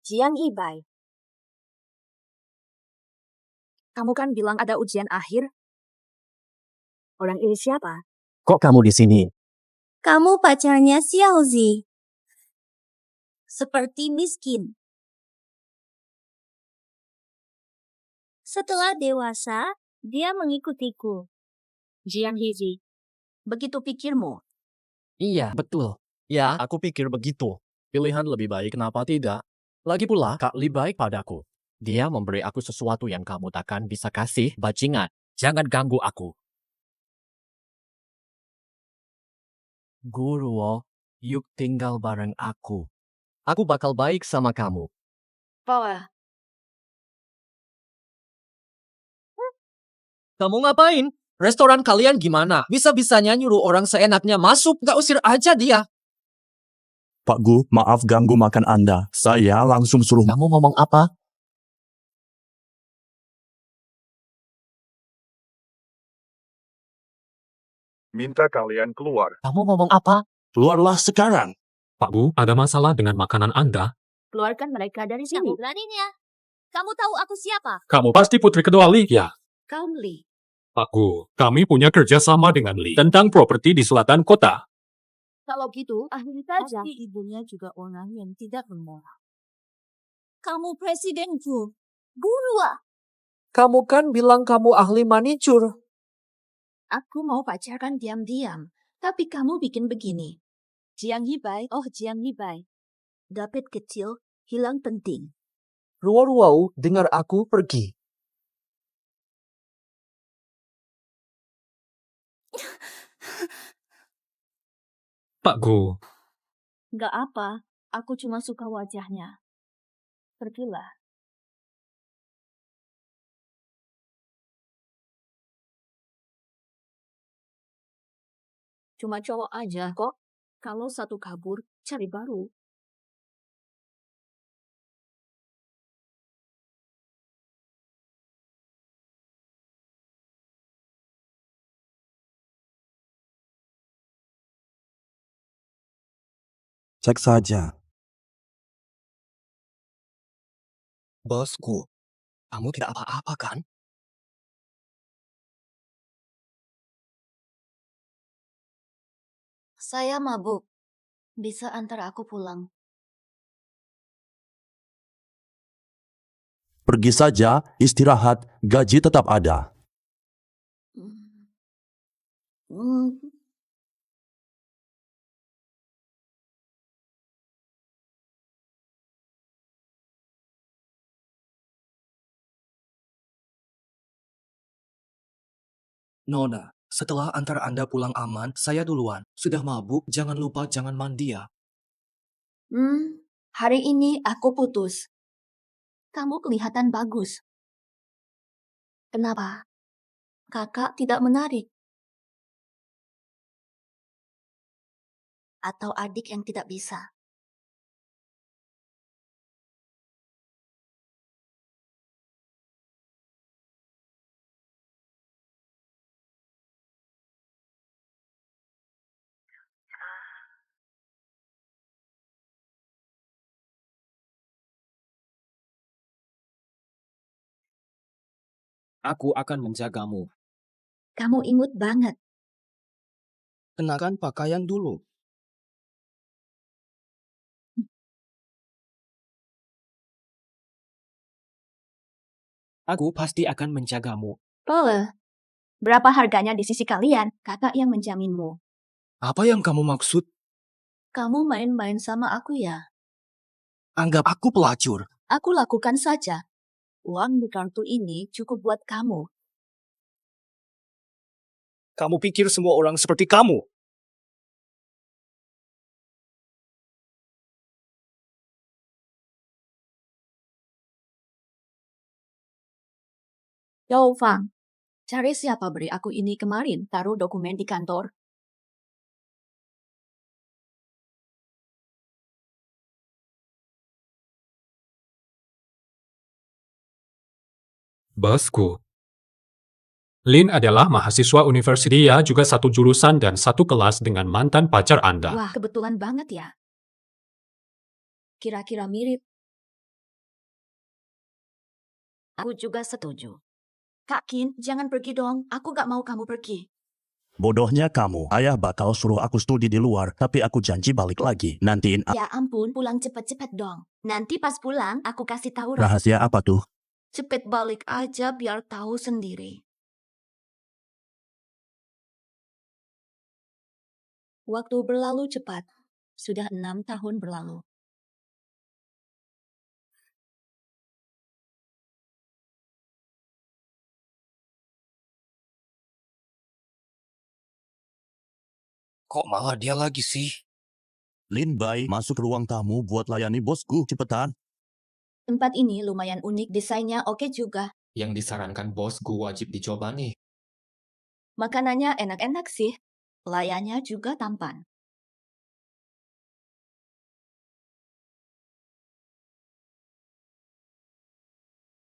Jiang Yibai, kamu kan bilang ada ujian akhir? Orang ini siapa? Kok kamu di sini? Kamu pacarnya Xiaozi. Seperti miskin. Setelah dewasa, dia mengikutiku. Jiang Yizi, begitu pikirmu? Iya, betul. Ya, aku pikir begitu. Pilihan lebih baik, kenapa tidak? Lagi pula, Kak Li baik padaku. Dia memberi aku sesuatu yang kamu takkan bisa kasih, bajingan. Jangan ganggu aku. Guru, yuk tinggal bareng aku. Aku bakal baik sama kamu. Paula, Kamu ngapain? Restoran kalian gimana? Bisa-bisanya nyuruh orang seenaknya masuk, gak usir aja dia. Pak Gu, maaf ganggu makan Anda. Saya langsung suruh. Kamu ngomong apa? Minta kalian keluar. Kamu ngomong apa? Keluarlah sekarang. Pak Bu, ada masalah dengan makanan Anda? keluarkan mereka dari sini. Kamu beraninya? Kamu tahu aku siapa? Kamu pasti putri kedua Li, ya? Kaum Li, Pak Gu, kami punya kerjasama dengan Li tentang properti di selatan kota. kalau gitu, akhiri saja. Pasti ibunya juga orang yang tidak bermoral. Kamu presidenku. Gurua. Kamu kan bilang kamu ahli manicur. Aku mau pacarkan diam-diam, tapi kamu bikin begini. Jiang Yibai, oh Jiang Yibai. Dapat kecil, hilang penting. Ruo-ruo, dengar aku pergi. Pak Gu, Gak apa, aku cuma suka wajahnya. Pergilah. Cuma cowok aja kok. Kalau satu kabur, cari baru. Cek saja. Bosku, kamu tidak apa-apa kan? Saya mabuk. Bisa antar aku pulang. Pergi saja, istirahat, gaji tetap ada. Hmm. Nona, setelah antar Anda pulang aman, saya duluan. Sudah mabuk, jangan lupa jangan mandi ya. Hari ini aku putus. Kamu kelihatan bagus. Kenapa? Kakak tidak menarik. Atau adik yang tidak bisa. Aku akan menjagamu. Kamu imut banget. Kenakan pakaian dulu. Aku pasti akan menjagamu. Paula, berapa harganya di sisi kalian? Kakak yang menjaminmu. Apa yang kamu maksud? Kamu main-main sama aku ya? Anggap aku pelacur. Aku lakukan saja. Uang di kartu ini cukup buat kamu. Kamu pikir semua orang seperti kamu? Yo, Fang. Cari siapa beri aku ini kemarin. Taruh dokumen di kantor. bosku. Lin adalah mahasiswa universitas juga satu jurusan dan satu kelas dengan mantan pacar Anda. Wah, kebetulan banget ya. Kira-kira mirip. Aku juga setuju. Kak Kin, jangan pergi dong. Aku gak mau kamu pergi. Bodohnya kamu. Ayah bakal suruh aku studi di luar, tapi aku janji balik lagi. Nantiin Ya ampun, pulang cepet-cepet dong. Nanti pas pulang, aku kasih tahu rahasia apa tuh? Cepet balik aja biar tahu sendiri. Waktu berlalu cepat. Sudah 6 tahun berlalu. Kok malah dia lagi sih? Lin Bai, masuk ruang tamu buat layani bosku. Cepetan. Tempat ini lumayan unik, desainnya oke juga. Yang disarankan bosku wajib dicoba nih. Makanannya enak-enak sih. Pelayannya juga tampan.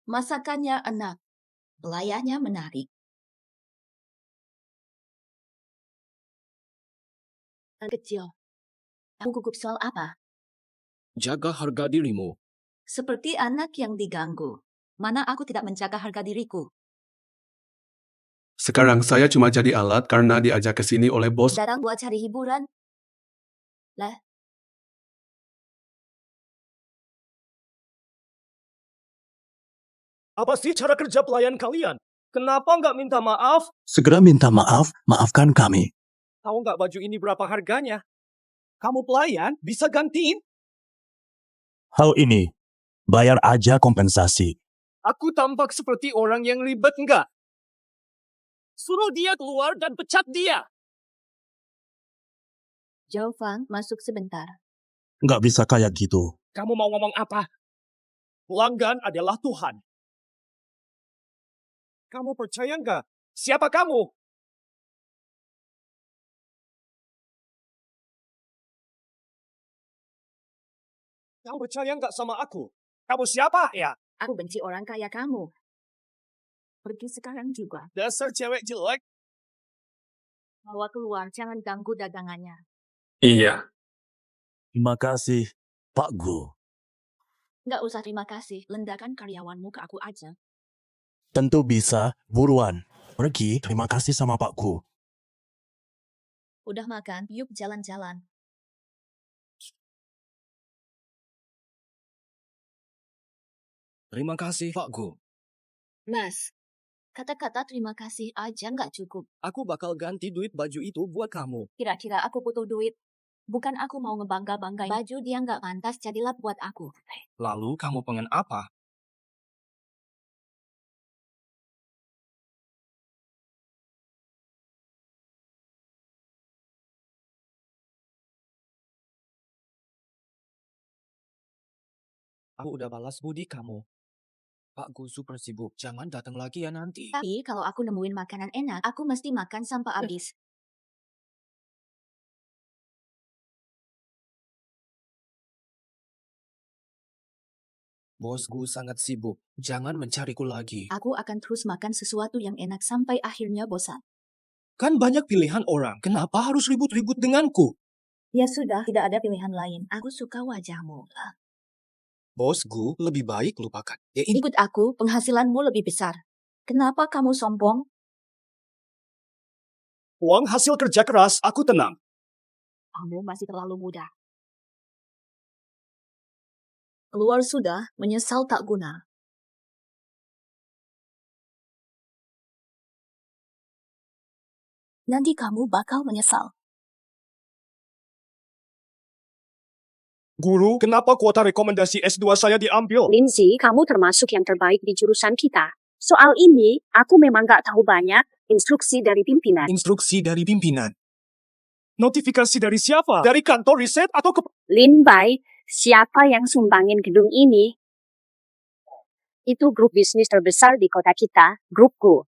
Masakannya enak. Pelayannya menarik. Kecil. Aku gugup soal apa? Jaga harga dirimu. Seperti anak yang diganggu. Mana aku tidak menjaga harga diriku. Sekarang saya cuma jadi alat karena diajak ke sini oleh bos. Datang buat cari hiburan. Lah, Apa sih cara kerja pelayan kalian? Kenapa nggak minta maaf? Segera minta maaf, maafkan kami. Tahu nggak baju ini berapa harganya? Kamu pelayan, bisa gantiin? Hal ini, bayar aja kompensasi. Aku tampak seperti orang yang ribet nggak? Suruh dia keluar dan pecat dia. Zhao Fang masuk sebentar. Nggak bisa kayak gitu. Kamu mau ngomong apa? Pelanggan adalah Tuhan. Kamu percaya nggak? Siapa kamu? Kamu percaya nggak sama aku? Kamu siapa ya? Aku benci orang kaya kamu. Pergi sekarang juga. Dasar cewek jelek. Bawa keluar, jangan ganggu dagangannya. Iya. Terima kasih, Pak Gu. Nggak usah terima kasih, lendakan karyawanmu ke aku aja. Tentu bisa, buruan. Pergi, terima kasih sama Pak Gu. Udah makan, yuk jalan-jalan. Terima kasih, Pak Gu. Mas, kata-kata terima kasih aja nggak cukup. Aku bakal ganti duit baju itu buat kamu. Kira-kira aku butuh duit. Bukan aku mau ngebangga-banggain baju dia nggak pantas jadilah buat aku. Lalu kamu pengen apa? Aku udah balas budi kamu. Pak Gu super sibuk, jangan datang lagi ya nanti. Tapi kalau aku nemuin makanan enak, aku mesti makan sampai habis. Bos Gu sangat sibuk, jangan mencariku lagi. Aku akan terus makan sesuatu yang enak sampai akhirnya bosan. Kan banyak pilihan orang. Kenapa harus ribut-ribut denganku? Ya sudah, tidak ada pilihan lain. Aku suka wajahmu. Bos Gu, lebih baik lupakan. Ya ini Ikut aku, penghasilanmu lebih besar. Kenapa kamu sombong? uang hasil kerja keras, aku tenang. Kamu masih terlalu muda. Keluar sudah, menyesal tak guna. Nanti kamu bakal menyesal. Guru, kenapa kuota rekomendasi S2 saya diambil? Lindsay, kamu termasuk yang terbaik di jurusan kita. Soal ini, aku memang gak tahu banyak. Instruksi dari pimpinan. Instruksi dari pimpinan. Notifikasi dari siapa? Dari kantor riset atau ke... Lin Bai, siapa yang sumbangin gedung ini? Itu grup bisnis terbesar di kota kita, grupku.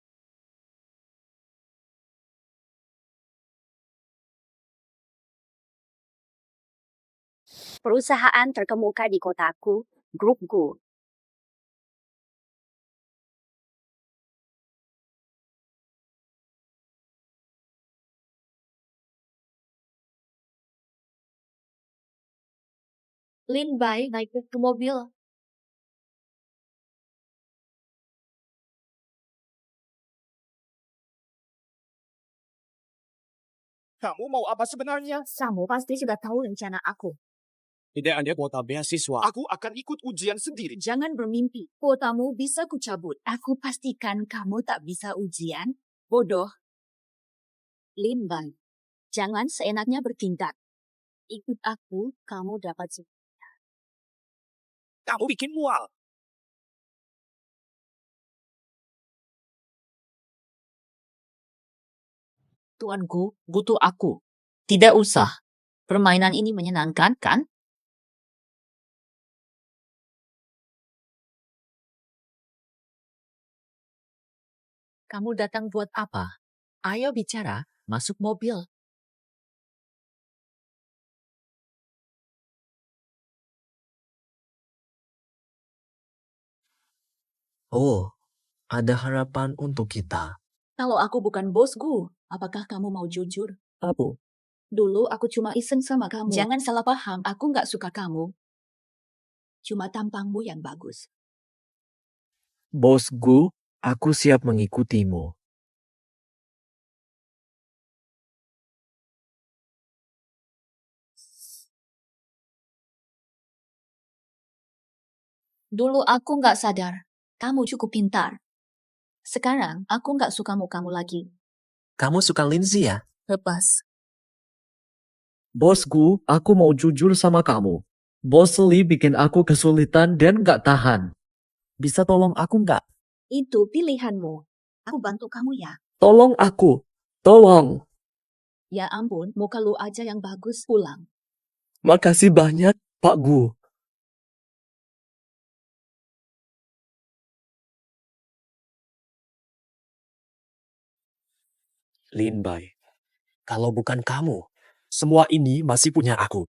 Perusahaan terkemuka di kotaku, grupku. Lin Bai naik ke mobil. Kamu mau apa sebenarnya? Kamu pasti sudah tahu rencana aku. Tidak ada kuota beasiswa. Aku akan ikut ujian sendiri. Jangan bermimpi. Kuotamu bisa kucabut. Aku pastikan kamu tak bisa ujian. Bodoh. Lin Bai, jangan seenaknya bertindak. Ikut aku, kamu dapat Kamu bikin mual. Tuanku butuh aku. Tidak usah. Permainan ini menyenangkan, kan? Kamu datang buat apa? Ayo bicara, masuk mobil. Oh, ada harapan untuk kita. Kalau aku bukan bosku, apakah kamu mau jujur? Apa? Dulu aku cuma iseng sama kamu. Jangan salah paham, aku nggak suka kamu. Cuma tampangmu yang bagus. Bosku, aku siap mengikutimu. Dulu aku nggak sadar, kamu cukup pintar. Sekarang aku nggak suka mukamu lagi. Kamu suka Lindsay ya? Lepas. Bosku, aku mau jujur sama kamu. Bos Lee bikin aku kesulitan dan gak tahan. Bisa tolong aku nggak? Itu pilihanmu. Aku bantu kamu ya. Tolong aku. Tolong. Ya ampun, muka lu aja yang bagus pulang. Makasih banyak, Pak Gu. Lin Bai, kalau bukan kamu, semua ini masih punya aku.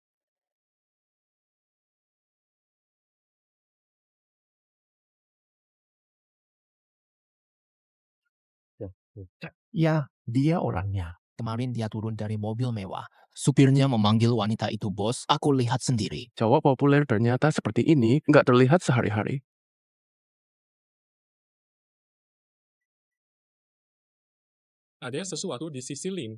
Ya, dia orangnya. Kemarin dia turun dari mobil mewah. Supirnya memanggil wanita itu bos, aku lihat sendiri. Cowok populer ternyata seperti ini nggak terlihat sehari-hari. Ada sesuatu di sisi Lin.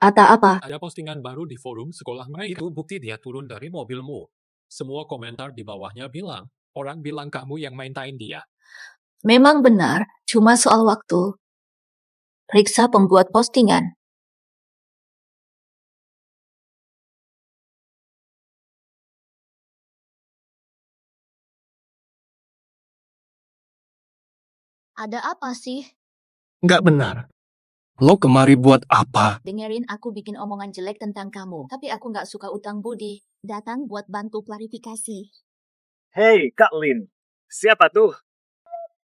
Apa? Ada postingan baru di forum sekolah mereka. Itu bukti dia turun dari mobilmu. Semua komentar di bawahnya bilang, orang bilang kamu yang maintain dia. Memang benar, cuma soal waktu. Periksa pembuat postingan. Ada apa sih? Nggak benar. Lo kemari buat apa? Dengerin aku bikin omongan jelek tentang kamu. Tapi aku nggak suka utang budi. Datang buat bantu klarifikasi. Hei, Kak Lin. Siapa tuh?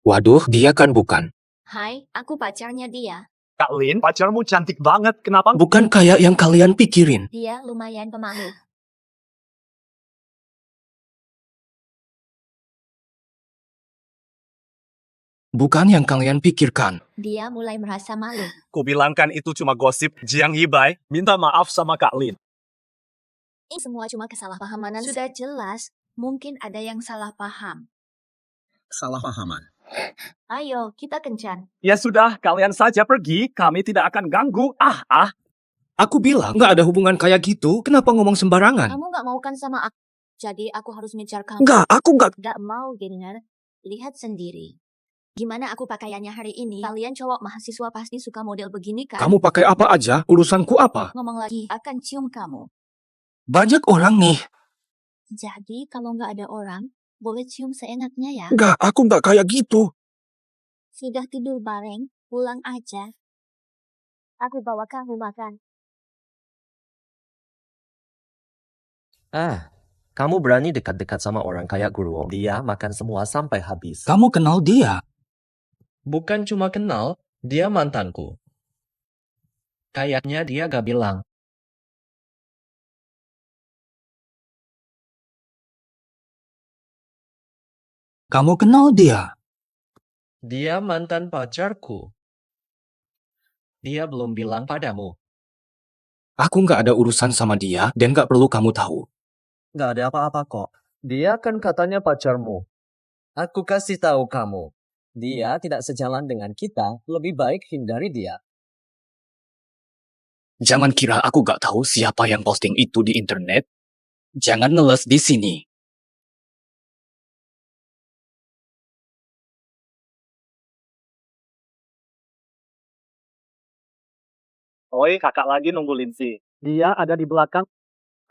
Waduh, dia kan bukan. Hai, aku pacarnya dia. Kak Lin, pacarmu cantik banget. Kenapa? Bukan kayak yang kalian pikirin. Dia lumayan pemalu. Bukan yang kalian pikirkan. Dia mulai merasa malu. Kubilangkan itu cuma gosip. Jiang Yibai, minta maaf sama Kak Lin. Ini semua cuma kesalahpahaman. Sudah jelas, mungkin ada yang salah paham. Salah pahaman. Ayo, kita kencan. Ya sudah, kalian saja pergi. Kami tidak akan ganggu. Aku bilang nggak ada hubungan kayak gitu. Kenapa ngomong sembarangan? Kamu nggak mau kan sama aku? Jadi aku harus ngejar kamu. Nggak, aku nggak. Nggak mau, Giner. Lihat sendiri. Gimana aku pakaiannya hari ini? Kalian cowok mahasiswa pasti suka model begini kan? Kamu pakai apa aja? Urusanku apa? Ngomong lagi, akan cium kamu. Banyak orang nih. Jadi kalau nggak ada orang, boleh cium seenaknya ya? Nggak, aku nggak kayak gitu. Sudah tidur bareng, pulang aja. Aku bawa kamu makan. Kamu berani dekat-dekat sama orang kayak Guru. Dia makan semua sampai habis. Kamu kenal dia? Bukan cuma kenal, dia mantanku. Kayaknya dia gak bilang. Kamu kenal dia? Dia mantan pacarku. Dia belum bilang padamu. Aku nggak ada urusan sama dia dan nggak perlu kamu tahu. Gak ada apa-apa kok. Dia kan katanya pacarmu. Aku kasih tahu kamu. Dia tidak sejalan dengan kita, lebih baik hindari dia. Jangan kira aku gak tahu siapa yang posting itu di internet. Jangan ngeles di sini. Oi, kakak lagi nunggu Lindsay. Dia ada di belakang.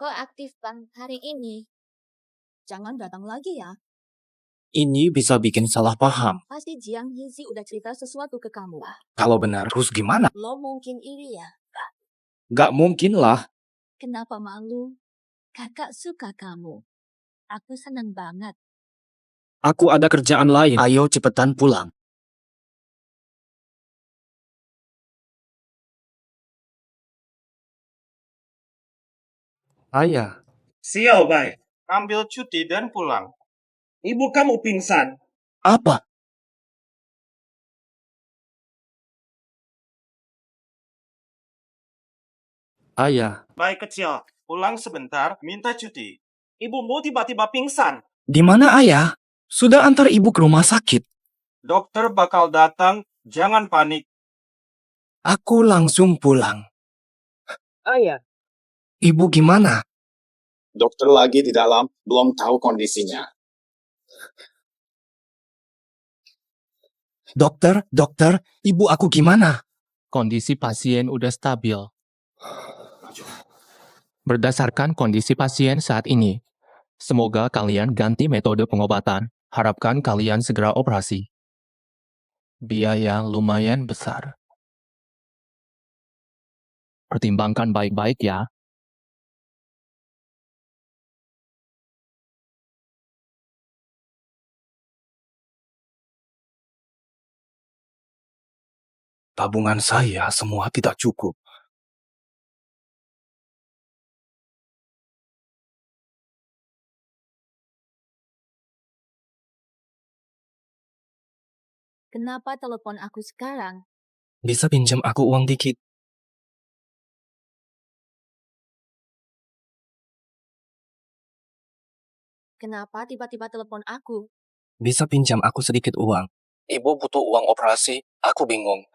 Kok aktif bang hari ini? Jangan datang lagi ya. Ini bisa bikin salah paham. Pasti Jiang Yizi udah cerita sesuatu ke kamu. Kalau benar, terus gimana? Lo mungkin iri ya? Gak mungkin lah. Kenapa malu? Kakak suka kamu. Aku seneng banget. Aku ada kerjaan lain. Ayo cepetan pulang. Ayah. Sial, Bay. Ambil cuti dan pulang. Ibu kamu pingsan. Apa? Ayah. Bay kecil, pulang sebentar, minta cuti. Ibumu tiba-tiba pingsan. Di mana ayah? Sudah antar ibu ke rumah sakit. Dokter bakal datang, jangan panik. Aku langsung pulang. Ayah. Ibu gimana? Dokter lagi di dalam, belum tahu kondisinya. Dokter, ibu aku gimana? Kondisi pasien udah stabil. Berdasarkan kondisi pasien saat ini, semoga kalian ganti metode pengobatan. Harapkan kalian segera operasi. Biaya lumayan besar. Pertimbangkan baik-baik ya. Tabungan saya semua tidak cukup. Kenapa telepon aku sekarang? Bisa pinjam aku uang dikit? Kenapa tiba-tiba telepon aku? Bisa pinjam aku sedikit uang? Ibu butuh uang operasi, aku bingung.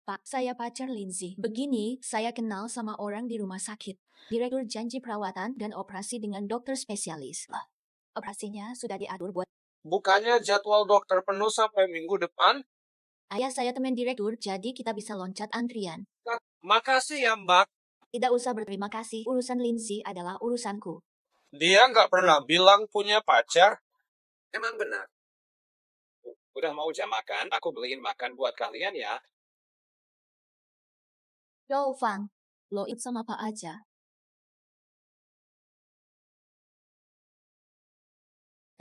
Pak, saya pacar Lindsay. Begini, saya kenal sama orang di rumah sakit. Direktur janji perawatan dan operasi dengan dokter spesialis. Operasinya sudah diatur buat... Bukannya jadwal dokter penuh sampai minggu depan? Ayah saya teman direktur, jadi kita bisa loncat antrian. Makasih ya, Mbak. Tidak usah berterima kasih, urusan Lindsay adalah urusanku. Dia nggak pernah bilang punya pacar. Emang benar. Udah mau jam makan, aku beliin makan buat kalian ya. Yo, Fang, lo itu sama Pak aja.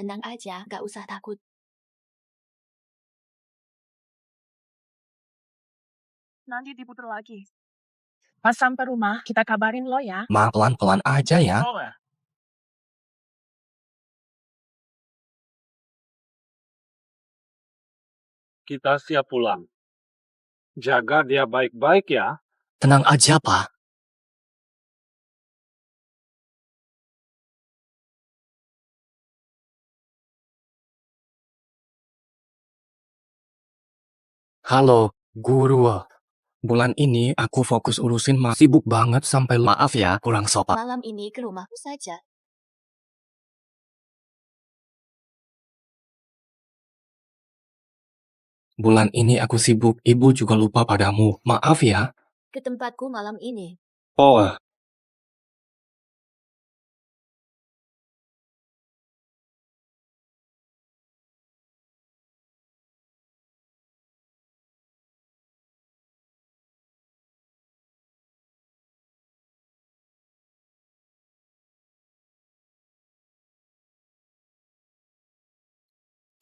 Tenang aja, gak usah takut. Nanti diputar lagi. Pas sampai rumah, kita kabarin lo ya. Ma, pelan-pelan aja ya. Kita siap pulang. Jaga dia baik-baik ya. Tenang aja, Pak. Halo, Guru. Bulan ini aku fokus urusin sibuk banget sampai maaf ya, kurang sopan. Malam ini ke rumahku saja. Bulan ini aku sibuk, ibu juga lupa padamu. Maaf ya. Ke tempatku malam ini. Oh,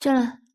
Jalan.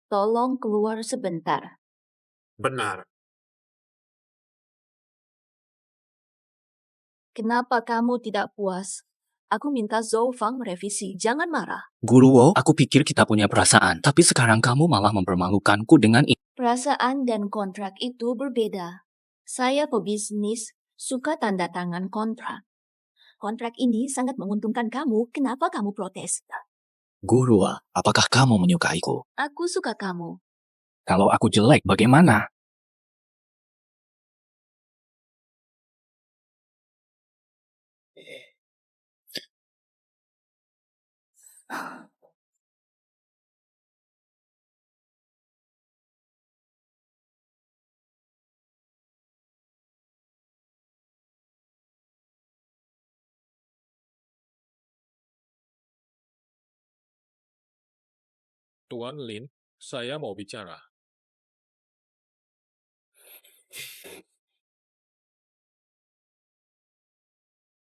Tolong keluar sebentar. Benar. Kenapa kamu tidak puas? Aku minta Zhou Fang merevisi. Jangan marah. Guru Wo, aku pikir kita punya perasaan, tapi sekarang kamu malah mempermalukanku dengan ini. Perasaan dan kontrak itu berbeda. Saya pebisnis, suka tanda tangan kontrak. Kontrak ini sangat menguntungkan kamu. Kenapa kamu protes? Guru Wo, apakah kamu menyukaiku? Aku suka kamu. Kalau aku jelek, bagaimana? Tuan Lin, saya mau bicara.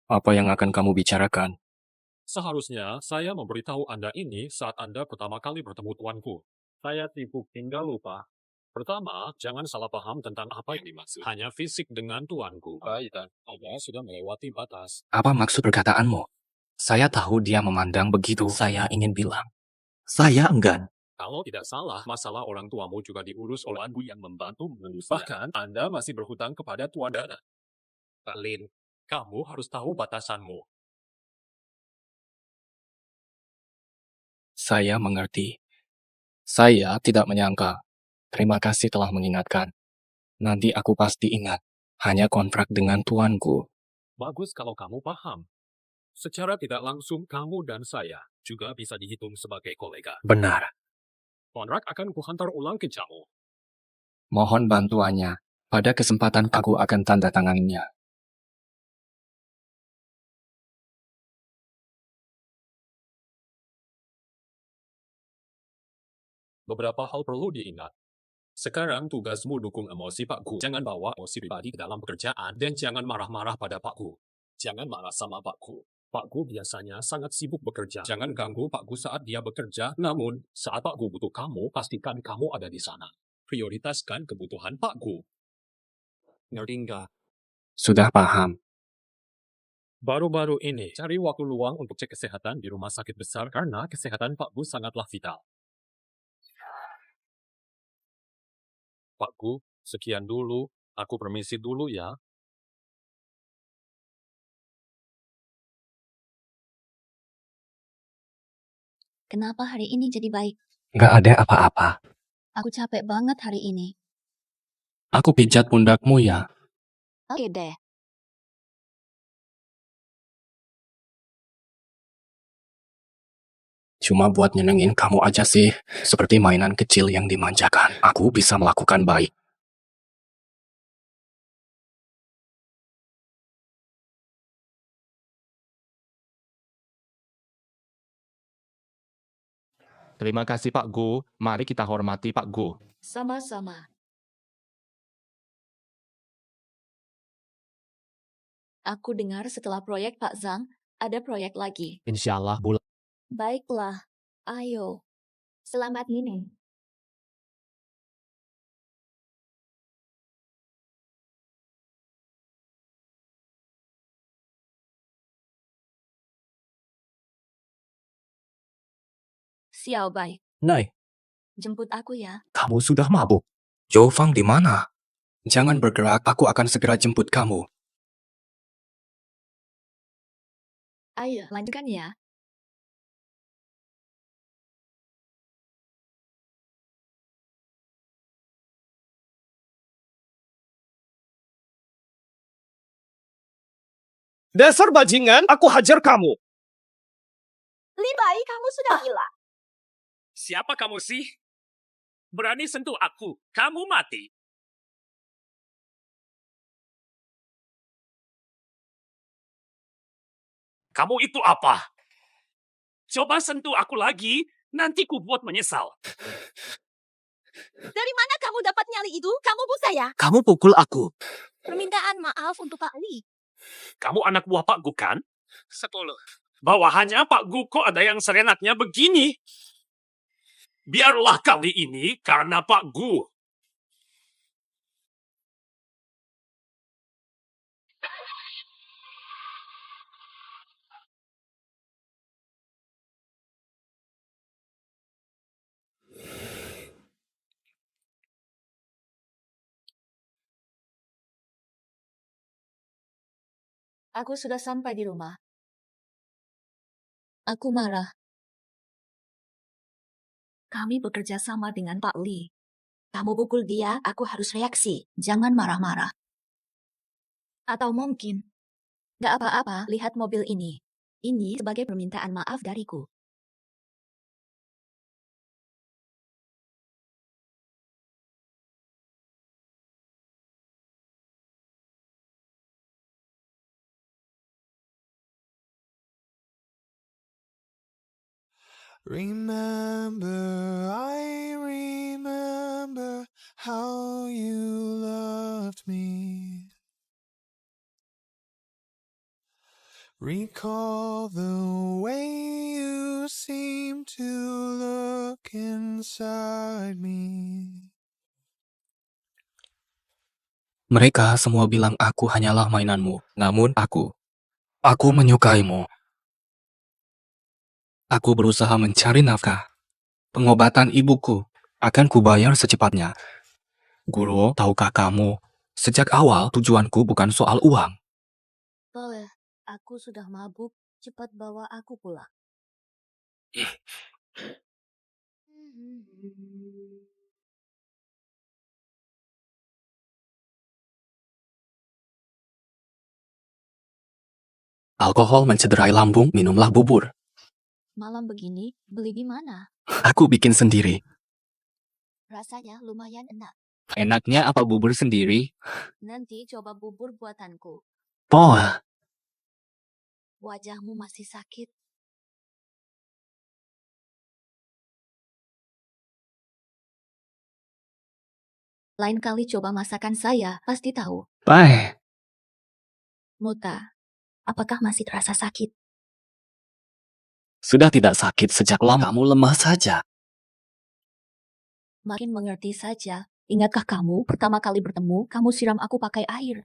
Apa yang akan kamu bicarakan? Seharusnya saya memberitahu Anda ini saat Anda pertama kali bertemu tuanku. Saya sibuk hingga lupa. Pertama, jangan salah paham tentang apa yang dimaksud. Hanya fisik dengan tuanku. Baik, dan Anda sudah melewati batas. Apa maksud perkataanmu? Saya tahu dia memandang begitu. Saya ingin bilang. Saya enggan. Kalau tidak salah, masalah orang tuamu juga diurus oleh tuanku yang membantu mengurusnya. Bahkan, Anda masih berhutang kepada tuan Dana. Pak Lin, kamu harus tahu batasanmu. Saya mengerti. Saya tidak menyangka. Terima kasih telah mengingatkan. Nanti aku pasti ingat. Hanya kontrak dengan tuanku. Bagus kalau kamu paham. Secara tidak langsung, kamu dan saya juga bisa dihitung sebagai kolega. Benar. Kontrak akan kuhantar ulang ke kamu. Mohon bantuannya. Pada kesempatan aku akan tanda tangannya. Beberapa hal perlu diingat. Sekarang tugasmu dukung emosi Pak Gu. Jangan bawa emosi pribadi ke dalam pekerjaan dan jangan marah-marah pada Pak Gu. Jangan marah sama Pak Gu. Pak Gu biasanya sangat sibuk bekerja. Jangan ganggu Pak Gu saat dia bekerja. Namun, saat Pak Gu butuh kamu, pastikan kamu ada di sana. Prioritaskan kebutuhan Pak Gu. Ngerti nggak? Sudah paham. Baru-baru ini, cari waktu luang untuk cek kesehatan di rumah sakit besar karena kesehatan Pak Gu sangatlah vital. Pak Gu, sekian dulu. Aku permisi dulu ya. Kenapa hari ini jadi baik? Nggak ada apa-apa. Aku capek banget hari ini. Aku pijat pundakmu ya. Oke deh. Cuma buat nyenengin kamu aja sih. Seperti mainan kecil yang dimanjakan. Aku bisa melakukan baik. Terima kasih Pak Gu. Mari kita hormati Pak Gu. Sama-sama. Aku dengar setelah proyek Pak Zhang, ada proyek lagi. Insya Allah bulan. Baiklah, ayo. Selamat ini. Xiao Bai, Nai, jemput aku ya. kamu sudah mabuk. Zhou Fang di mana? Jangan bergerak, aku akan segera jemput kamu. Ayo, lanjutkan ya. Dasar bajingan, aku hajar kamu. Li Bai, kamu sudah gila. Siapa kamu sih? Berani sentuh aku, kamu mati. Kamu itu apa? Coba sentuh aku lagi, nanti ku buat menyesal. Dari mana kamu dapat nyali itu? Kamu bu saya. Kamu pukul aku. Permintaan maaf untuk Pak Li. Kamu anak buah Pak Gu kan? 10. Bawahannya Pak Gu kok ada yang serenaknya begini. Biarlah kali ini karena Pak Gu. Aku sudah sampai di rumah. Aku marah. Kami bekerja sama dengan Pak Lee. Kamu pukul dia, aku harus reaksi. Jangan marah-marah. Atau mungkin, gak apa-apa, lihat mobil ini. Ini sebagai permintaan maaf dariku. Remember, I remember how you loved me. Recall the way you seem to look inside me. Mereka semua bilang aku hanyalah mainanmu, namun aku menyukaimu. Aku berusaha mencari nafkah. Pengobatan ibuku akan kubayar secepatnya. Guru, tahukah kamu, sejak awal tujuanku bukan soal uang. Boleh, aku sudah mabuk. Cepat bawa aku pulang. Alkohol mencederai lambung, minumlah bubur. Malam begini, beli di mana? Aku bikin sendiri. Rasanya lumayan enak. Enaknya apa bubur sendiri? Nanti coba bubur buatanku. Poh, Wajahmu masih sakit. Lain kali coba masakan saya, pasti tahu. bye. Muta, apakah masih terasa sakit? Sudah tidak sakit sejak lama. Kamu lemah saja. Makin mengerti saja. Ingatkah kamu, pertama kali bertemu, kamu siram aku pakai air?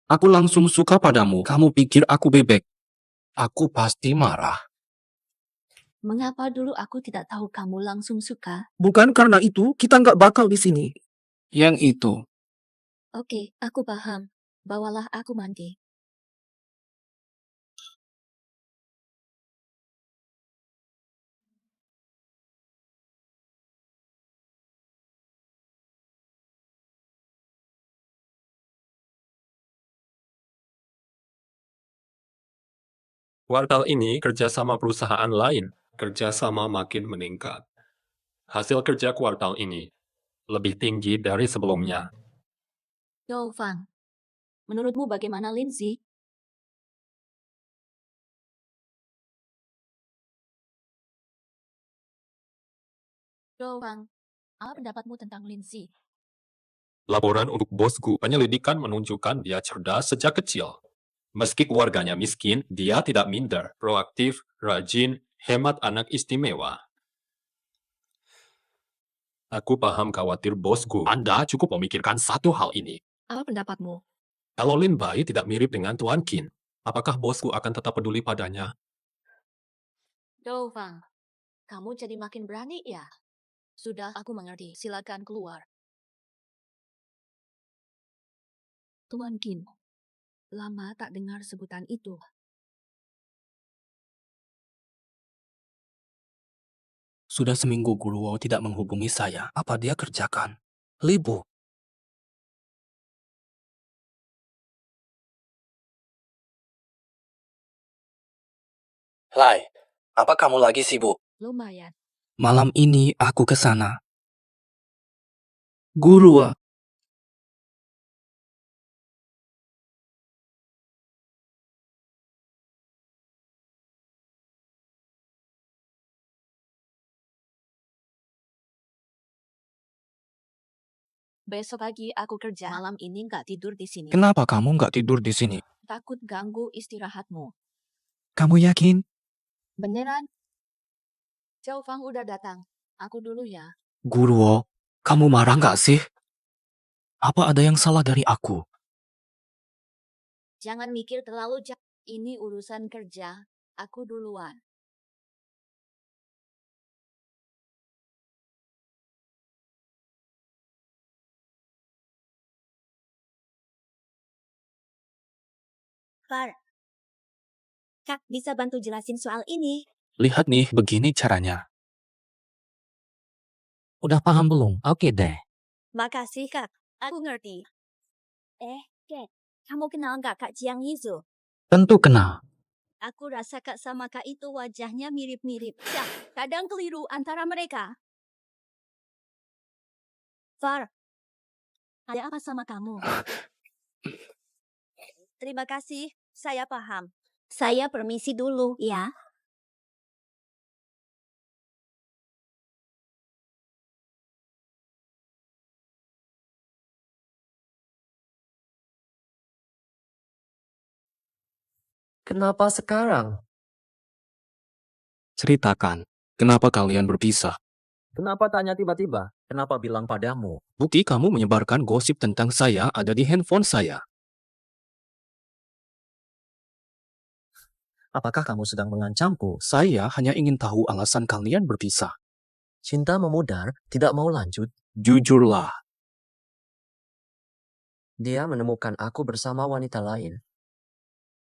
Aku langsung suka padamu. Kamu pikir aku bebek? Aku pasti marah. Mengapa dulu aku tidak tahu kamu langsung suka? Bukan karena itu, kita nggak bakal di sini. Yang itu. Oke, aku paham. Bawalah aku mandi. Kuartal ini kerjasama perusahaan lain, kerjasama makin meningkat. Hasil kerja kuartal ini lebih tinggi dari sebelumnya. Yo, Fang. Menurutmu bagaimana, Lindsay? Yo, Fang. Apa pendapatmu tentang Lindsay? Laporan untuk bosku penyelidikan menunjukkan dia cerdas sejak kecil. Meski keluarganya miskin, dia tidak minder, proaktif, rajin, hemat anak istimewa. Aku paham khawatir bosku. Anda cukup memikirkan satu hal ini. Apa pendapatmu? Kalau Lin Bai tidak mirip dengan Tuan Qin, apakah bosku akan tetap peduli padanya? Yo, Fang. Kamu jadi makin berani ya? Sudah, aku mengerti. Silakan keluar. Tuan Qin. Lama tak dengar sebutan itu. Sudah seminggu Guruo tidak menghubungi saya. Apa dia kerjakan? Libur. Lai, apa kamu lagi sibuk? Lumayan. Malam ini aku ke sana. Guruo. Besok pagi aku kerja. Malam ini nggak tidur di sini. Kenapa kamu nggak tidur di sini? Takut ganggu istirahatmu. Kamu yakin? Beneran? Zhao Fang udah datang. Aku dulu ya. Guruo, kamu marah nggak sih? Apa ada yang salah dari aku? Jangan mikir terlalu jauh. Ini urusan kerja. Aku duluan. Far, Kak bisa bantu jelasin soal ini? Lihat nih, begini caranya. Udah paham belum? Oke deh. Makasih Kak, aku ngerti. Kak, kamu kenal nggak Kak Jiang Yizu? Tentu kenal. Aku rasa Kak sama Kak itu wajahnya mirip-mirip. Ya, kadang keliru antara mereka. Far, ada apa sama kamu? Terima kasih, saya paham. Saya permisi dulu, ya. Kenapa sekarang? Ceritakan, kenapa kalian berpisah? Kenapa tanya tiba-tiba? Kenapa bilang padamu? Bukti kamu menyebarkan gosip tentang saya ada di handphone saya. Apakah kamu sedang mengancamku? Saya hanya ingin tahu alasan kalian berpisah. Cinta memudar, tidak mau lanjut. Jujurlah. Dia menemukan aku bersama wanita lain.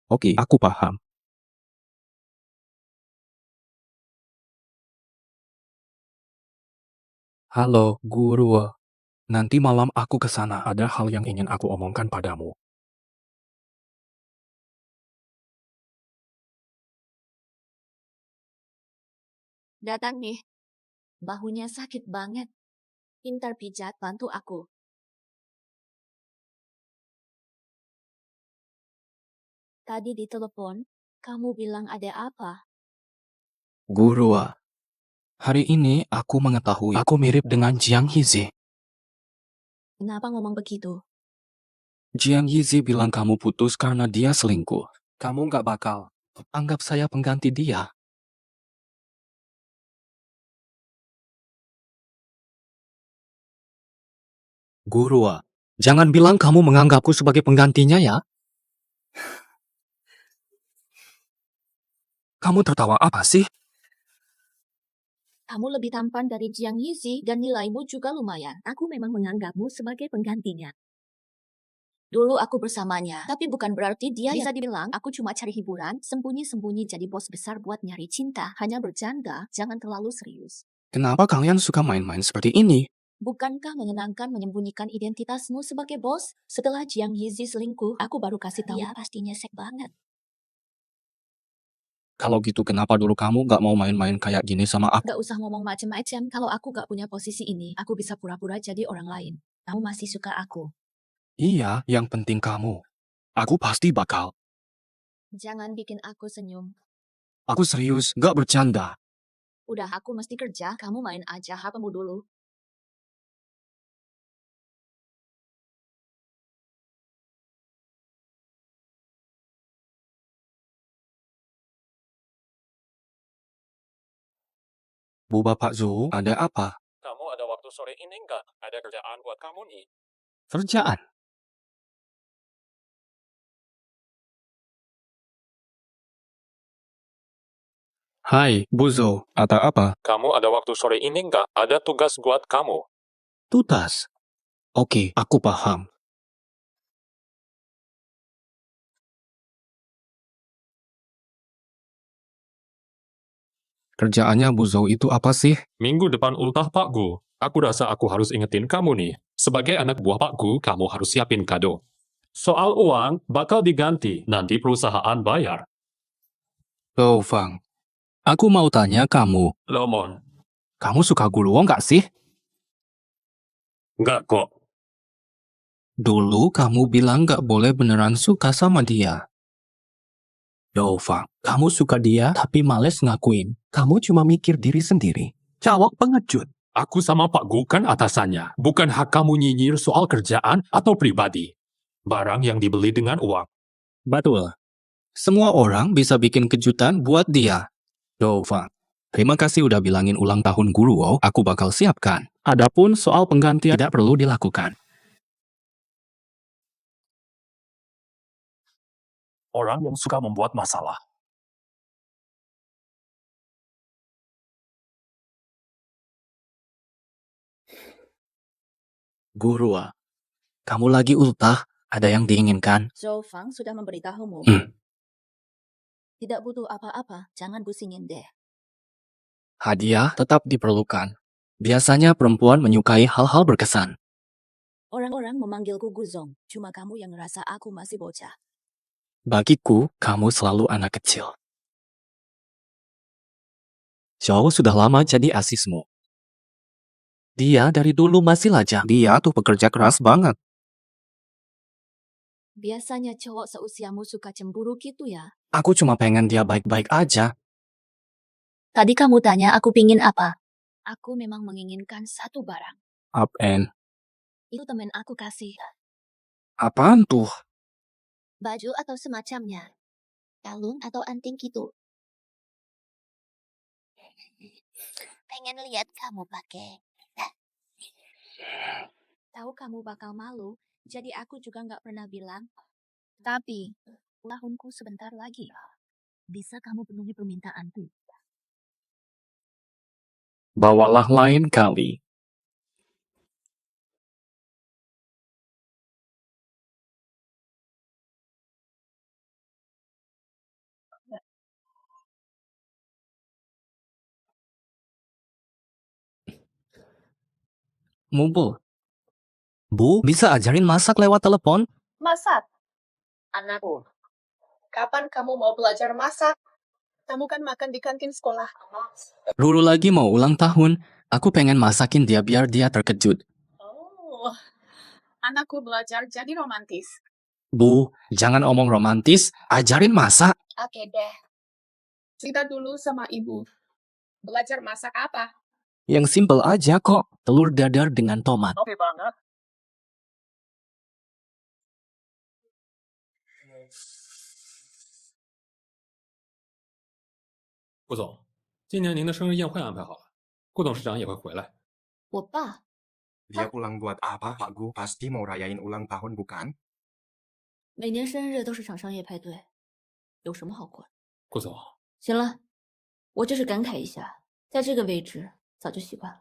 Oke, aku paham. Halo, Guru. Nanti malam aku ke sana. Ada hal yang ingin aku omongkan padamu. Datang nih. Bahunya sakit banget. Pintar pijat, bantu aku. Tadi di telepon, kamu bilang ada apa? Guru, hari ini aku mengetahui aku mirip dengan Jiang Yizi. Kenapa ngomong begitu? Jiang Yizi bilang kamu putus karena dia selingkuh. Kamu nggak bakal anggap saya pengganti dia. Guru, jangan bilang kamu menganggapku sebagai penggantinya ya. Kamu tertawa apa sih? Kamu lebih tampan dari Jiang Yizi dan nilaimu juga lumayan. Aku memang menganggapmu sebagai penggantinya. Dulu aku bersamanya, tapi bukan berarti dia bisa dibilang aku cuma cari hiburan, sembunyi-sembunyi jadi bos besar buat nyari cinta. Hanya bercanda, jangan terlalu serius. Kenapa kalian suka main-main seperti ini? Bukankah menyenangkan menyembunyikan identitasmu sebagai bos? Setelah Jiang Yizi selingkuh, aku baru kasih tahu. Dia pasti nyesek banget. Kalau gitu kenapa dulu kamu gak mau main-main kayak gini sama aku? Gak usah ngomong macem-macem. Kalau aku gak punya posisi ini, aku bisa pura-pura jadi orang lain. Kamu masih suka aku. Iya, yang penting kamu. Aku pasti bakal. Jangan bikin aku senyum. Aku serius, gak bercanda. Udah, aku mesti kerja. Kamu main aja HP-mu dulu. Bu Bapak Zhu, ada apa? Kamu ada waktu sore ini nggak? Ada kerjaan buat kamu nih. Kerjaan? Hai, Bu Zhou, ada apa? Kamu ada waktu sore ini nggak? Ada tugas buat kamu. Tugas? Oke, aku paham. Kerjaannya Bu Zhou itu apa sih? Minggu depan ultah Pak Gu. Aku rasa aku harus ingetin kamu nih. Sebagai anak buah Pak Gu, kamu harus siapin kado. Soal uang, bakal diganti. Nanti perusahaan bayar. Lo Fang, aku mau tanya kamu. Lomon. Kamu suka Guruo nggak sih? Nggak kok. Dulu kamu bilang nggak boleh beneran suka sama dia. Yo Fang, kamu suka dia tapi males ngakuin. Kamu cuma mikir diri sendiri. Cawok pengecut. Aku sama Pak Gu kan atasannya. Bukan hak kamu nyinyir soal kerjaan atau pribadi. Barang yang dibeli dengan uang. Betul. Semua orang bisa bikin kejutan buat dia. Yo Fang, Terima kasih udah bilangin ulang tahun Guru Wo, aku bakal siapkan. Adapun soal penggantian tidak perlu dilakukan. Orang yang suka membuat masalah. Guru Wo, kamu lagi ultah? Ada yang diinginkan? Zhou Fang sudah memberitahumu. Tidak butuh apa-apa, jangan pusingin deh. Hadiah tetap diperlukan. Biasanya perempuan menyukai hal-hal berkesan. Orang-orang memanggilku Guzong, cuma kamu yang ngerasa aku masih bocah. Bagiku, kamu selalu anak kecil. Zhou sudah lama jadi asismu. Dia dari dulu masih lajang. Dia tuh pekerja keras banget. Biasanya cowok seusiamu suka cemburu gitu ya. Aku cuma pengen dia baik-baik aja. Tadi kamu tanya aku pingin apa? Aku memang menginginkan satu barang. Apaan? Itu temen aku kasih. Apaan tuh? Baju atau semacamnya. Kalung atau anting gitu. Pengen lihat kamu pakai. Tahu kamu bakal malu, jadi aku juga nggak pernah bilang. Tapi, tahunku sebentar lagi. Bisa kamu penuhi permintaanku? Bawalah lain kali. Mumpul. Bu, bisa ajarin masak lewat telepon? Masak? Anakku, kapan kamu mau belajar masak? Kamu kan makan di kantin sekolah. Ruru lagi mau ulang tahun. Aku pengen masakin dia biar dia terkejut. Oh, anakku belajar jadi romantis. Bu, jangan omong romantis. Ajarin masak. Oke deh. Cerita dulu sama ibu. Belajar masak apa? Yang simpel aja kok. Telur dadar dengan tomat. Oke banget. 顾总，今年您的生日宴会安排好了，顾董事长也会回来。我爸 Dia pulang buat apa, Pak Gu? Pasti mau rayain ulang tahun, bukan? 每年生日都是场商业派对，有什么好过的？顾总，行了，我只是感慨一下，在这个位置早就习惯了。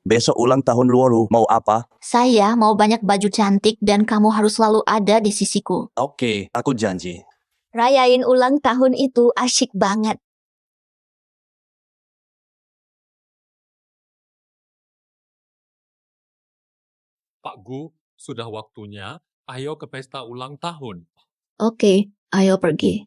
Besok ulang tahun Luoru, mau apa? Saya mau banyak baju cantik dan kamu harus selalu ada di sisiku. Oke, aku janji. Rayain ulang tahun itu asyik banget. Pak Gu, sudah waktunya. Ayo ke pesta ulang tahun. Oke, ayo pergi.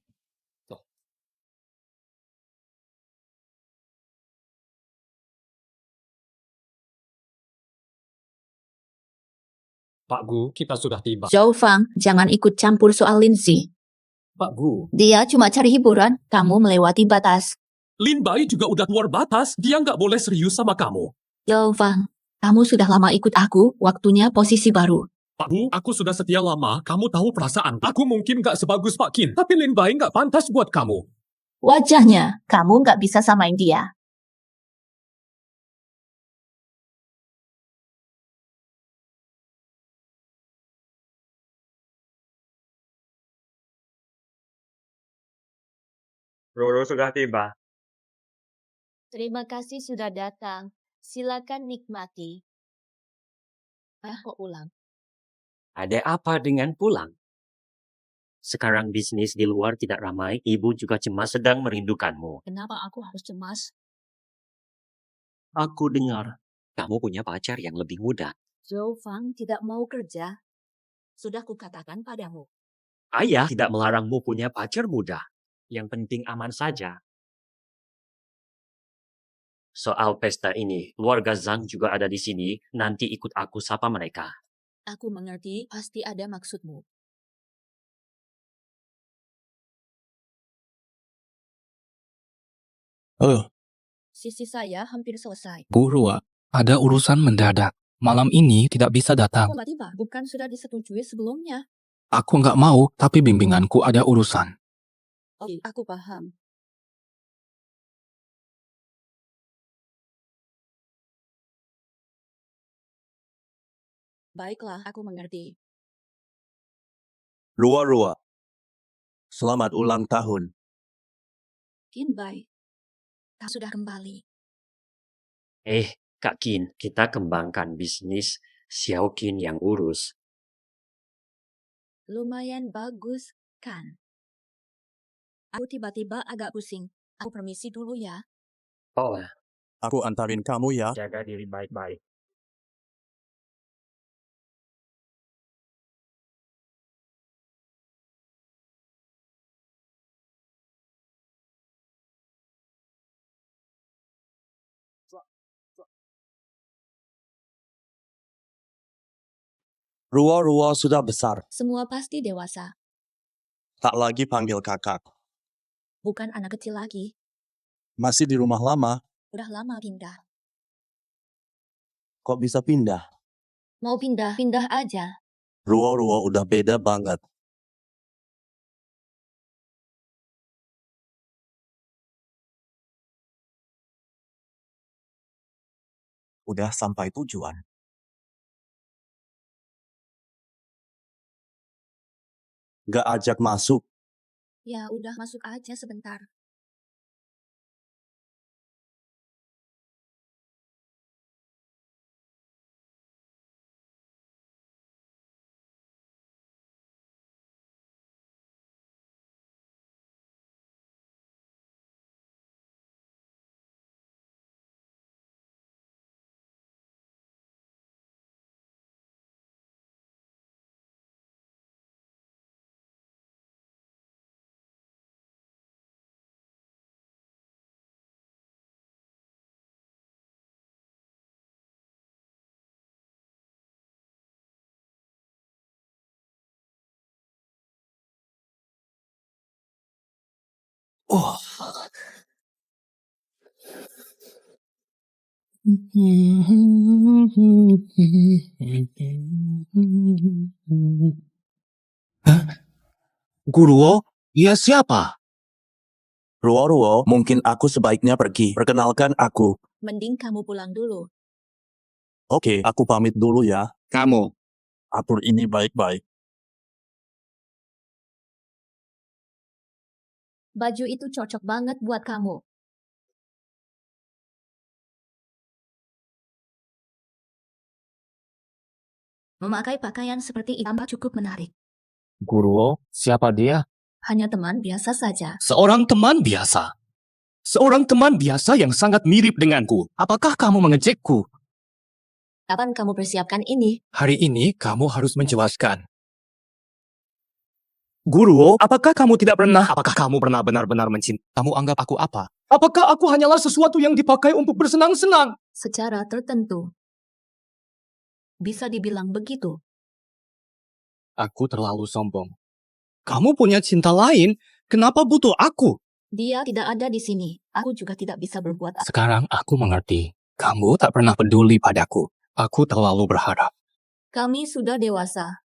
Pak Gu, kita sudah tiba. Zhou Fang, jangan ikut campur soal Lindsay. Pak Gu. Dia cuma cari hiburan, kamu melewati batas. Lin Bai juga udah keluar batas. Dia nggak boleh serius sama kamu. Zhou Fang, kamu sudah lama ikut aku, waktunya posisi baru. Pak Bu, aku sudah setia lama. Kamu tahu perasaan. Aku mungkin nggak sebagus Pak Qin, tapi Lin Bai nggak pantas buat kamu. Wajahnya, kamu nggak bisa samain dia. Roro sudah tiba. Terima kasih sudah datang. Silakan nikmati. Kok ulang? Ada apa dengan pulang? Sekarang bisnis di luar tidak ramai, ibu juga cemas sedang merindukanmu. Kenapa aku harus cemas? Aku dengar, kamu punya pacar yang lebih muda. Zhou Fang tidak mau kerja. Sudah kukatakan padamu. Ayah tidak melarangmu punya pacar muda. Yang penting aman saja. Soal pesta ini, keluarga Zhang juga ada di sini. Nanti ikut aku sapa mereka. Aku mengerti, pasti ada maksudmu. Sisi saya hampir selesai. Guru, ada urusan mendadak. Malam ini tidak bisa datang. Tiba-tiba, bukan sudah disetujui sebelumnya? Aku nggak mau, tapi bimbinganku ada urusan. Oke, aku paham. Baiklah, aku mengerti. Rua-rua. Selamat ulang tahun. Qin Bai, kau sudah kembali. Kak Qin, kita kembangkan bisnis Xiao Qin yang urus. Lumayan bagus, kan? Aku tiba-tiba agak pusing. Aku permisi dulu ya. Oh, Aku antarin kamu ya. jaga diri baik-baik. Rua-rua sudah besar. Semua pasti dewasa. Tak lagi panggil kakak. Bukan anak kecil lagi. Masih di rumah lama. Udah lama pindah. Kok bisa pindah? Mau pindah, pindah aja. Rua-rua udah beda banget. Udah sampai tujuan. Gak ajak masuk. Ya udah masuk aja sebentar. Oh. Hah? Guruo? Dia siapa? Rua-rua, mungkin aku sebaiknya pergi. Perkenalkan aku. Mending kamu pulang dulu. Oke, aku pamit dulu ya. Kamu. Atur ini baik-baik. Baju itu cocok banget buat kamu. Memakai pakaian seperti itu tampak cukup menarik. Guruo, siapa dia? Hanya teman biasa saja. Seorang teman biasa. Seorang teman biasa yang sangat mirip denganku. Apakah kamu mengejekku? Kapan kamu persiapkan ini? Hari ini kamu harus menjelaskan. Guruo, apakah kamu pernah benar-benar mencintai? Kamu anggap aku apa? Apakah aku hanyalah sesuatu yang dipakai untuk bersenang-senang? Secara tertentu. Bisa dibilang begitu. Aku terlalu sombong. Kamu punya cinta lain, kenapa butuh aku? Dia tidak ada di sini. Aku juga tidak bisa berbuat apa. Sekarang aku mengerti. Kamu tak pernah peduli padaku. Aku terlalu berharap. Kami sudah dewasa.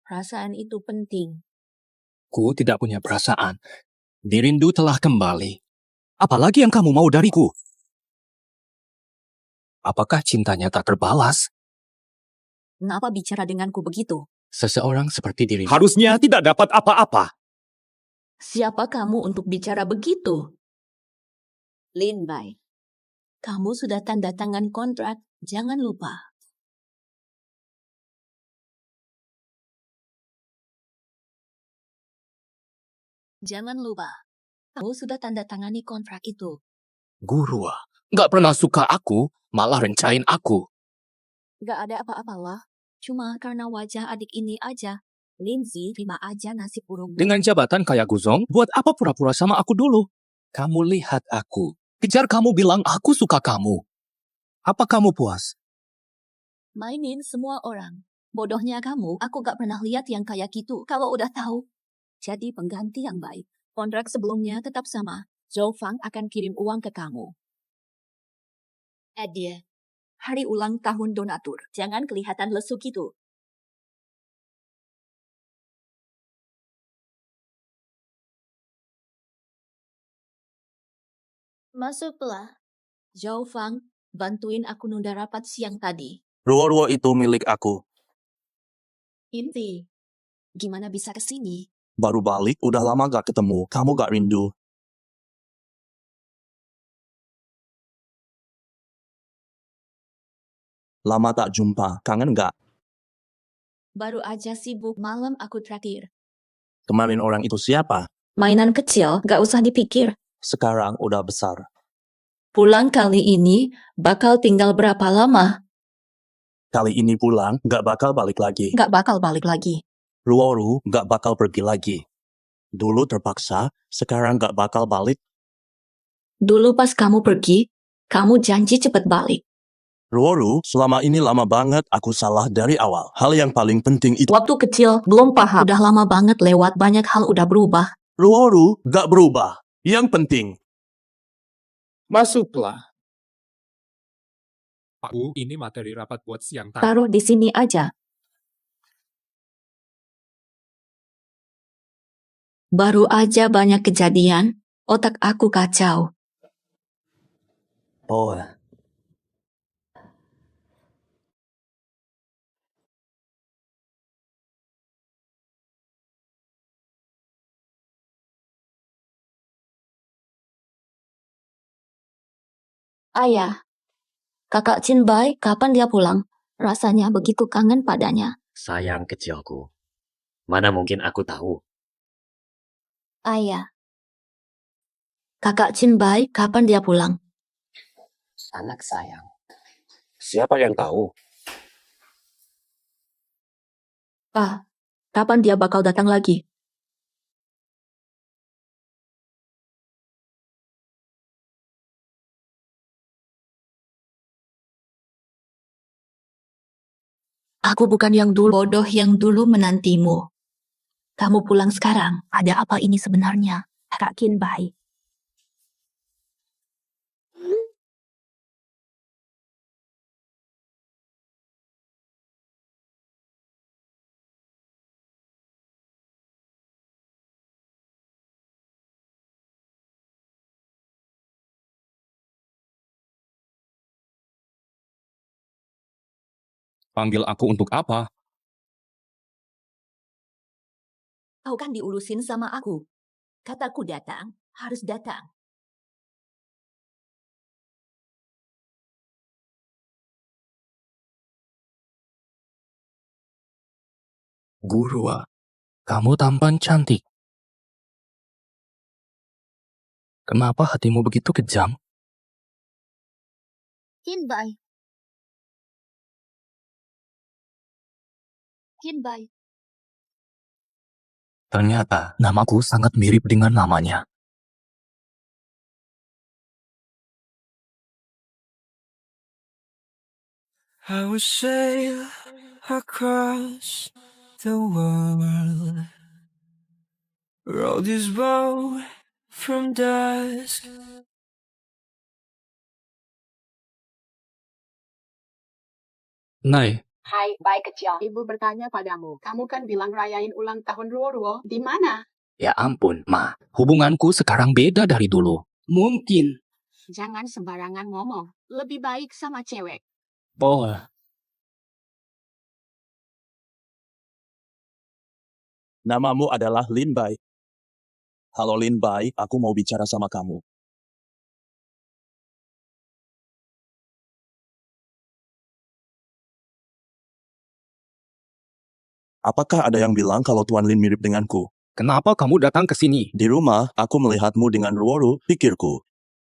Perasaan itu penting. Ku tidak punya perasaan. Dirindu telah kembali. Apalagi yang kamu mau dariku? Apakah cintanya tak terbalas? Kenapa bicara denganku begitu? Seseorang seperti dirimu harusnya tidak dapat apa-apa. Siapa kamu untuk bicara begitu? Lin Bai, kamu sudah tanda tangan kontrak. Jangan lupa. Jangan lupa. Kamu sudah tanda tangani kontrak itu. Guru, gak pernah suka aku, malah rencain aku. Gak ada apa-apalah. Cuma karena wajah adik ini aja. Lindsay, terima aja nasib buruk. Dengan jabatan kayak Guzong, buat apa pura-pura sama aku dulu? Kamu lihat aku. Kejar kamu bilang aku suka kamu. Apa kamu puas? Mainin semua orang. Bodohnya kamu, aku gak pernah lihat yang kayak gitu. Kalau udah tahu, jadi pengganti yang baik. Kontrak sebelumnya tetap sama. Zhou Fang akan kirim uang ke kamu. Dia, hari ulang tahun donatur. Jangan kelihatan lesu gitu. Masuklah. Zhao Fang, bantuin aku nunda rapat siang tadi. Ruo-ruo itu milik aku. Inti, gimana bisa ke sini? Baru balik, udah lama gak ketemu. Kamu gak rindu? Lama tak jumpa, kangen gak? Baru aja sibuk malam aku terakhir. Kemarin orang itu siapa? Mainan kecil, gak usah dipikir. Sekarang udah besar. Pulang kali ini, bakal tinggal berapa lama? Kali ini pulang, gak bakal balik lagi. Gak bakal balik lagi. Ruo-ruo gak bakal pergi lagi. Dulu terpaksa, sekarang gak bakal balik. Dulu pas kamu pergi, kamu janji cepet balik. Ruo-ruo, selama ini lama banget aku salah dari awal. Hal yang paling penting itu... Waktu kecil, belum paham. Udah lama banget lewat, banyak hal udah berubah. Ruo-ruo gak berubah. Yang penting... Masuklah. Pak Gu, ini materi rapat buat siang tadi. Taruh di sini aja. Baru aja banyak kejadian, otak aku kacau. Oh, Ayah, kakak Chin Bai, kapan dia pulang? Rasanya begitu kangen padanya. Sayang kecilku. Mana mungkin aku tahu. Ayah, kakak Chin Bai, kapan dia pulang? Anak sayang. Siapa yang tahu? Ah, kapan dia bakal datang lagi? Aku bukan yang dulu bodoh yang dulu menantimu. Kamu pulang sekarang. Ada apa ini sebenarnya? Kak Qin Bai. Panggil aku untuk apa? Kau kan diurusin sama aku. Kataku datang, harus datang. Gurua, kamu tampan cantik. Kenapa hatimu begitu kejam? Qin Bai. Qin Bai. Ternyata namaku sangat mirip dengan namanya. I will sail across the world, row this boat from dusk. Nai, Hai, Bai kecil. Ibu bertanya padamu, kamu kan bilang rayain ulang tahun Ruo-Ruo, di mana? ya ampun, Ma. Hubunganku sekarang beda dari dulu. Mungkin. Jangan sembarangan ngomong. Lebih baik sama cewek. Boleh. Namamu adalah Lin Bai. Halo Lin Bai, aku mau bicara sama kamu. Apakah ada yang bilang kalau Tuan Lin mirip denganku? Kenapa kamu datang ke sini? Di rumah, aku melihatmu dengan Ruo-ruo, pikirku.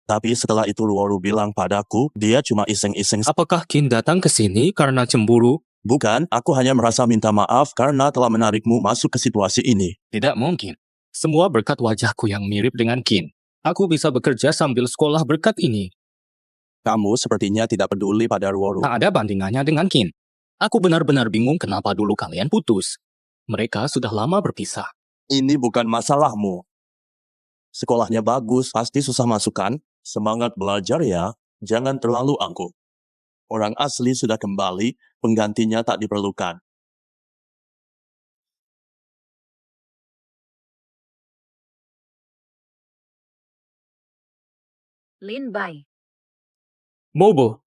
Tapi setelah itu Ruo-ruo bilang padaku, dia cuma iseng-iseng. Apakah Qin datang ke sini karena cemburu? Bukan, aku hanya merasa minta maaf karena telah menarikmu masuk ke situasi ini. Tidak mungkin. Semua berkat wajahku yang mirip dengan Qin. Aku bisa bekerja sambil sekolah berkat ini. Kamu sepertinya tidak peduli pada Ruo-ruo. Tak ada bandingannya dengan Qin. Aku benar-benar bingung kenapa dulu kalian putus. Mereka sudah lama berpisah. Ini bukan masalahmu. Sekolahnya bagus, pasti susah masukan. Semangat belajar ya, jangan terlalu angkuh. Orang asli sudah kembali, penggantinya tak diperlukan. Lin Bai, Mobo,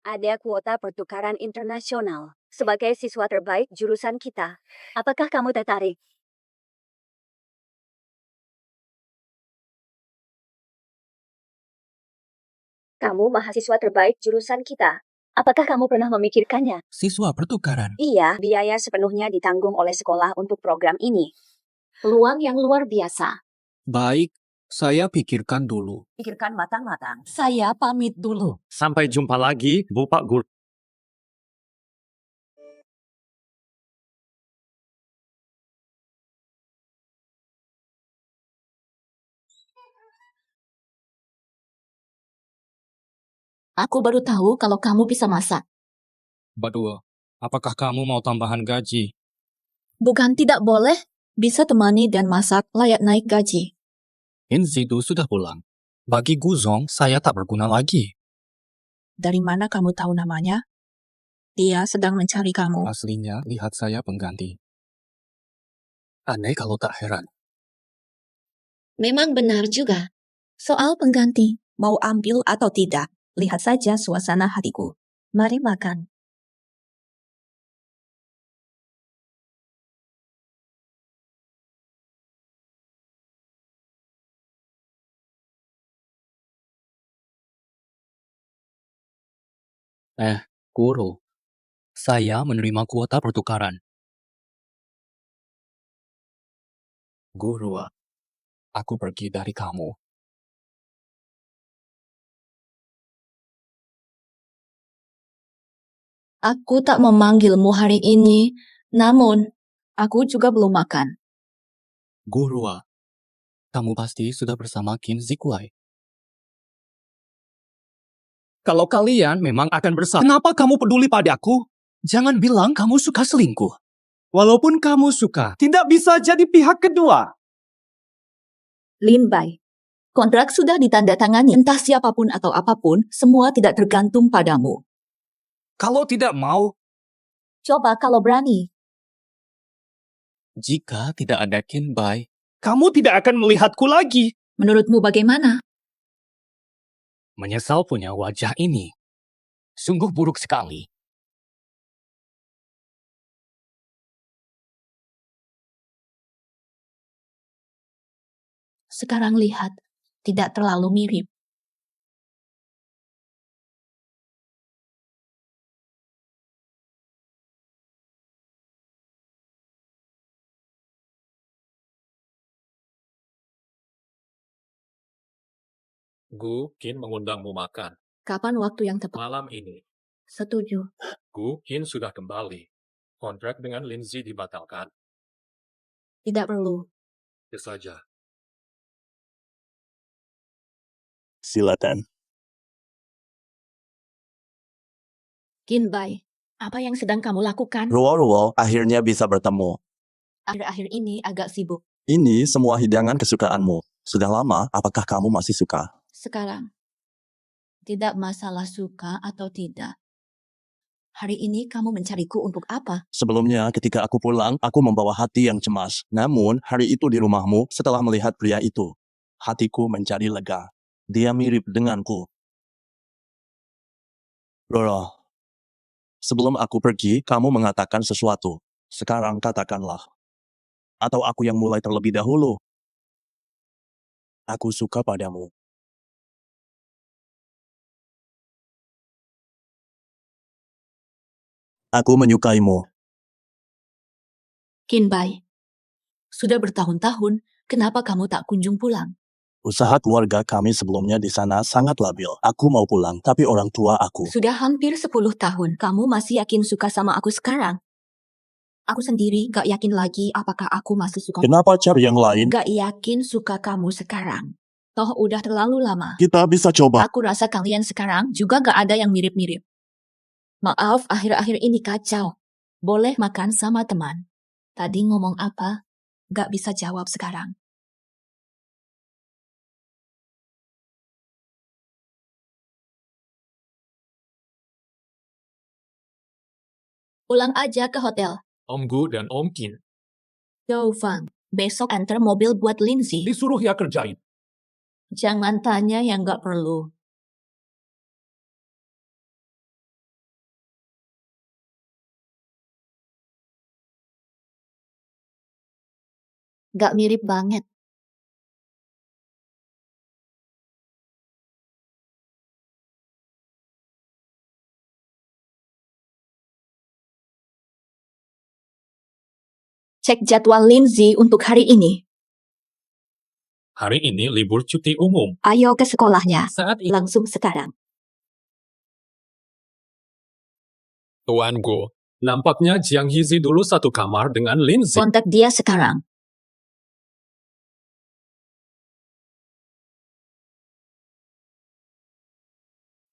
Ada kuota pertukaran internasional. Sebagai siswa terbaik jurusan kita, apakah kamu tertarik? Kamu mahasiswa terbaik jurusan kita. Apakah kamu pernah memikirkannya? Siswa pertukaran. Iya, biaya sepenuhnya ditanggung oleh sekolah untuk program ini. Peluang yang luar biasa. Baik, saya pikirkan dulu. pikirkan matang-matang. Saya pamit dulu. Sampai jumpa lagi, Bu Pak Guru. Aku baru tahu kalau kamu bisa masak. Badua, apakah kamu mau tambahan gaji? Bukan tidak boleh, bisa temani dan masak layak naik gaji. Inzidu sudah pulang. Bagi Guzong, saya tak berguna lagi. Dari mana kamu tahu namanya? Dia sedang mencari kamu. Aslinya, lihat saya pengganti. Aneh kalau tak heran. Memang benar juga. Soal pengganti, mau ambil atau tidak, lihat saja suasana hatiku. Mari makan. Guru. Saya menerima kuota pertukaran. Guru, aku pergi dari kamu. Aku tak memanggilmu hari ini, namun aku juga belum makan. Guru, kamu pasti sudah bersama Qin Zikuai. Kalau kalian memang akan bersama, kenapa kamu peduli padaku? Jangan bilang kamu suka selingkuh. Walaupun kamu suka, tidak bisa jadi pihak kedua. Lin Bai, kontrak sudah ditandatangani. Entah siapapun atau apapun, semua tidak tergantung padamu. Kalau tidak mau, Coba kalau berani. jika tidak ada Qin Bai, kamu tidak akan melihatku lagi. Menurutmu bagaimana? Menyesal punya wajah ini. Sungguh buruk sekali. Sekarang lihat, tidak terlalu mirip. Gu Qin mengundangmu makan. Kapan waktu yang tepat? Malam ini. Setuju. Gu Qin sudah kembali. Kontrak dengan Lindsay dibatalkan. Tidak perlu. Ya saja. Silakan. Qin Bai, apa yang sedang kamu lakukan? Ruo-Ruo akhirnya bisa bertemu. Akhir-akhir ini agak sibuk. Ini semua hidangan kesukaanmu. Sudah lama, apakah kamu masih suka? Sekarang, tidak masalah suka atau tidak. Hari ini kamu mencariku untuk apa? Sebelumnya, ketika aku pulang, aku membawa hati yang cemas. Namun, hari itu di rumahmu, setelah melihat pria itu, hatiku menjadi lega. Dia mirip denganku. Roro, sebelum aku pergi, kamu mengatakan sesuatu. Sekarang katakanlah. Atau aku yang mulai terlebih dahulu. Aku suka padamu. Aku menyukaimu. Qin Bai, sudah bertahun-tahun, kenapa kamu tak kunjung pulang? Usaha keluarga kami sebelumnya di sana sangat labil. Aku mau pulang, tapi orang tua aku. Sudah hampir 10 tahun, kamu masih yakin suka sama aku sekarang? Aku sendiri gak yakin lagi apakah aku masih suka. Kenapa cari yang lain? Gak yakin suka kamu sekarang. Toh udah terlalu lama. Kita bisa coba. Aku rasa kalian sekarang juga gak ada yang mirip-mirip. Maaf, akhir-akhir ini kacau. Boleh makan sama teman. Tadi ngomong apa? Gak bisa jawab sekarang. Pulang aja ke hotel. Om Gu dan Om Qin. Yo, Fang. Besok antar mobil buat Lindsay. Disuruh ya kerjain. Jangan tanya yang nggak perlu. Nggak mirip banget. Cek jadwal Lindsay untuk hari ini. Hari ini libur cuti umum. Ayo ke sekolahnya. Saat ini. Langsung sekarang. Tuanku, nampaknya Jiang Hizi dulu satu kamar dengan Lindsay. Kontak dia sekarang.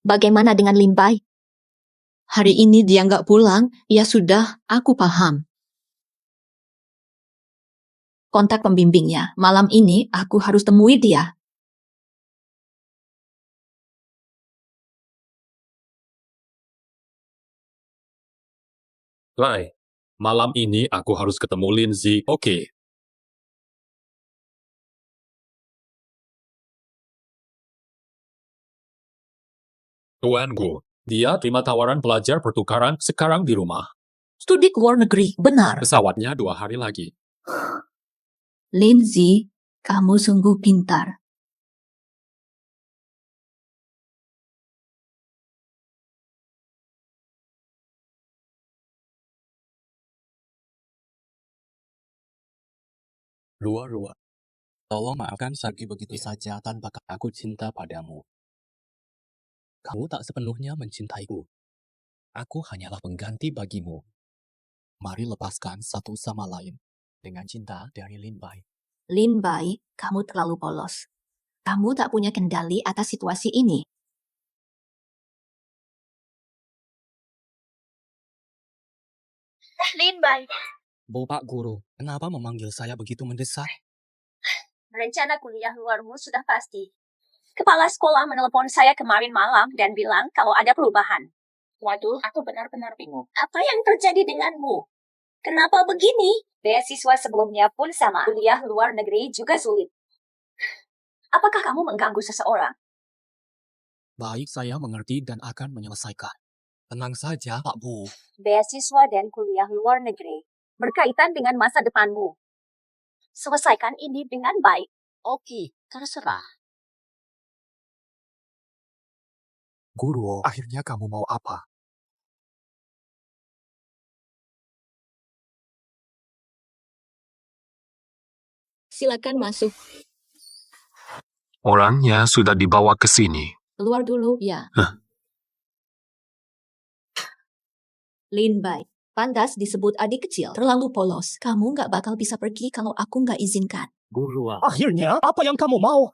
Bagaimana dengan Limbai? Hari ini dia nggak pulang. Ya sudah, aku paham. Kontak pembimbingnya. Malam ini aku harus temui dia. Lai, malam ini aku harus ketemu Lindsay. Oke. Tuanku, dia terima tawaran pelajar pertukaran sekarang di rumah. Studi ke luar negeri, benar. Pesawatnya 2 hari lagi. Lindsay, kamu sungguh pintar. Rua, tolong maafkan Sagi begitu saja tanpa aku cinta padamu. Kamu tak sepenuhnya mencintaiku. Aku hanyalah pengganti bagimu. Mari lepaskan satu sama lain dengan cinta dari Limbai. Limbai, kamu terlalu polos. Kamu tak punya kendali atas situasi ini. Limbai, Bapak Guru, kenapa memanggil saya begitu mendesak? rencana kuliah luarmu sudah pasti. Kepala sekolah menelepon saya kemarin malam dan bilang kalau ada perubahan. Waduh, aku benar-benar bingung. Apa yang terjadi denganmu? Kenapa begini? Beasiswa sebelumnya pun sama. Kuliah luar negeri juga sulit. Apakah kamu mengganggu seseorang? Baik, saya mengerti dan akan menyelesaikan. Tenang saja, Pak Bu. Beasiswa dan kuliah luar negeri berkaitan dengan masa depanmu. Selesaikan ini dengan baik. Oke, terserah. Guru, akhirnya kamu mau apa? Silakan masuk. Orangnya sudah dibawa ke sini. Keluar dulu, ya. Hah? Limbai, pantas disebut adik kecil. Terlalu polos. Kamu nggak bakal bisa pergi kalau aku nggak izinkan. Guru, Akhirnya, apa yang kamu mau?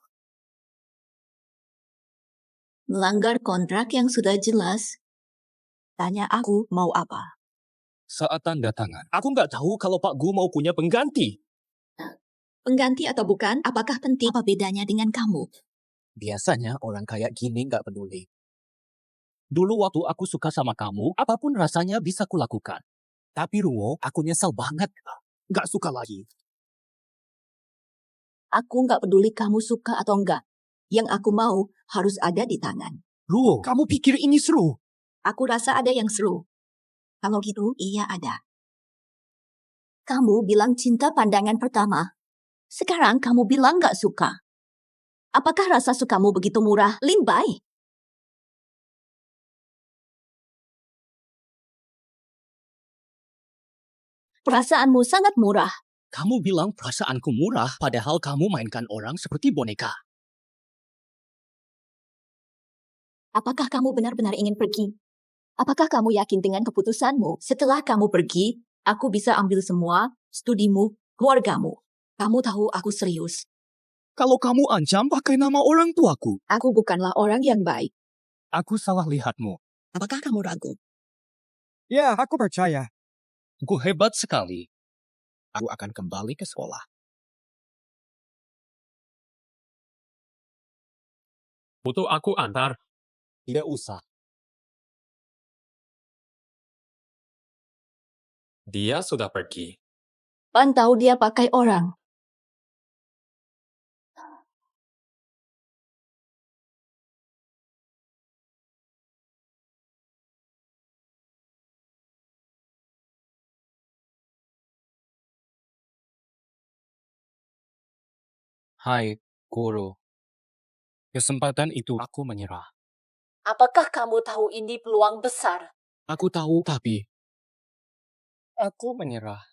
Melanggar kontrak yang sudah jelas. Tanya aku mau apa. Saat tanda tangan, aku nggak tahu kalau Pak Gu mau punya pengganti. Pengganti atau bukan, apakah penting? Apa bedanya dengan kamu? Biasanya orang kayak gini nggak peduli. Dulu waktu aku suka sama kamu, apapun rasanya bisa kulakukan. Tapi Ruo, aku nyesel banget. Nggak suka lagi. Aku nggak peduli kamu suka atau enggak. Yang aku mau harus ada di tangan. Ruo, kamu pikir ini seru? Aku rasa ada yang seru. Kalau gitu, iya ada. Kamu bilang cinta pandangan pertama. Sekarang kamu bilang nggak suka. Apakah rasa sukamu begitu murah, Limbai? Perasaanmu sangat murah. Kamu bilang perasaanku murah, padahal kamu mainkan orang seperti boneka. Apakah kamu benar-benar ingin pergi? Apakah kamu yakin dengan keputusanmu? Setelah kamu pergi, aku bisa ambil semua, studimu, keluargamu. Kamu tahu aku serius. Kalau kamu ancam pakai nama orang tuaku. Aku bukanlah orang yang baik. Aku salah lihatmu. Apakah kamu ragu? Ya, aku percaya. Gue hebat sekali. Aku akan kembali ke sekolah. Butuh aku antar. Tidak usah. Dia sudah pergi. Pantau dia pakai orang. Hai, guru. Kesempatan itu aku menyerah. Apakah kamu tahu ini peluang besar? Aku tahu, tapi aku menyerah.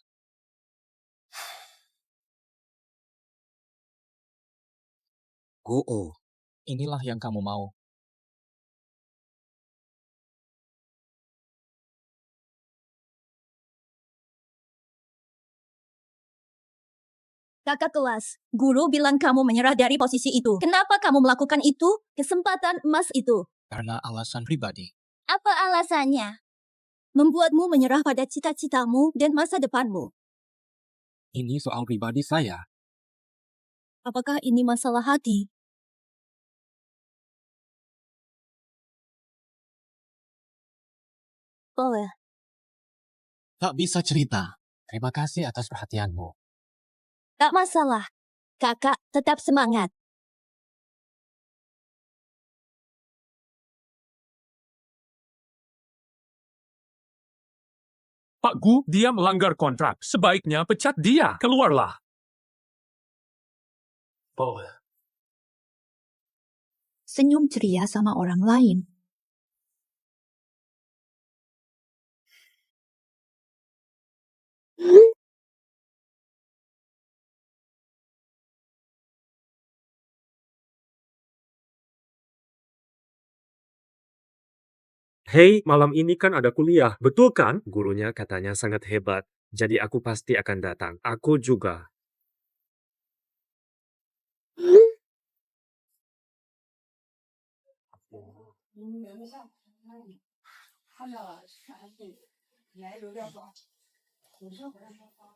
Guru, inilah yang kamu mau. Kakak kelas, guru bilang kamu menyerah dari posisi itu. Kenapa kamu melakukan itu? Kesempatan emas itu. Karena alasan pribadi. Apa alasannya? Membuatmu menyerah pada cita-citamu dan masa depanmu. Ini soal pribadi saya. Apakah ini masalah hati? Boleh. Tak bisa cerita. Terima kasih atas perhatianmu. Tak masalah. Kakak tetap semangat. Pak Gu, dia melanggar kontrak. Sebaiknya pecat dia. Keluarlah. Boleh. Senyum ceria sama orang lain. Hei, malam ini kan ada kuliah, betul kan? Gurunya katanya sangat hebat, jadi aku pasti akan datang. Aku juga.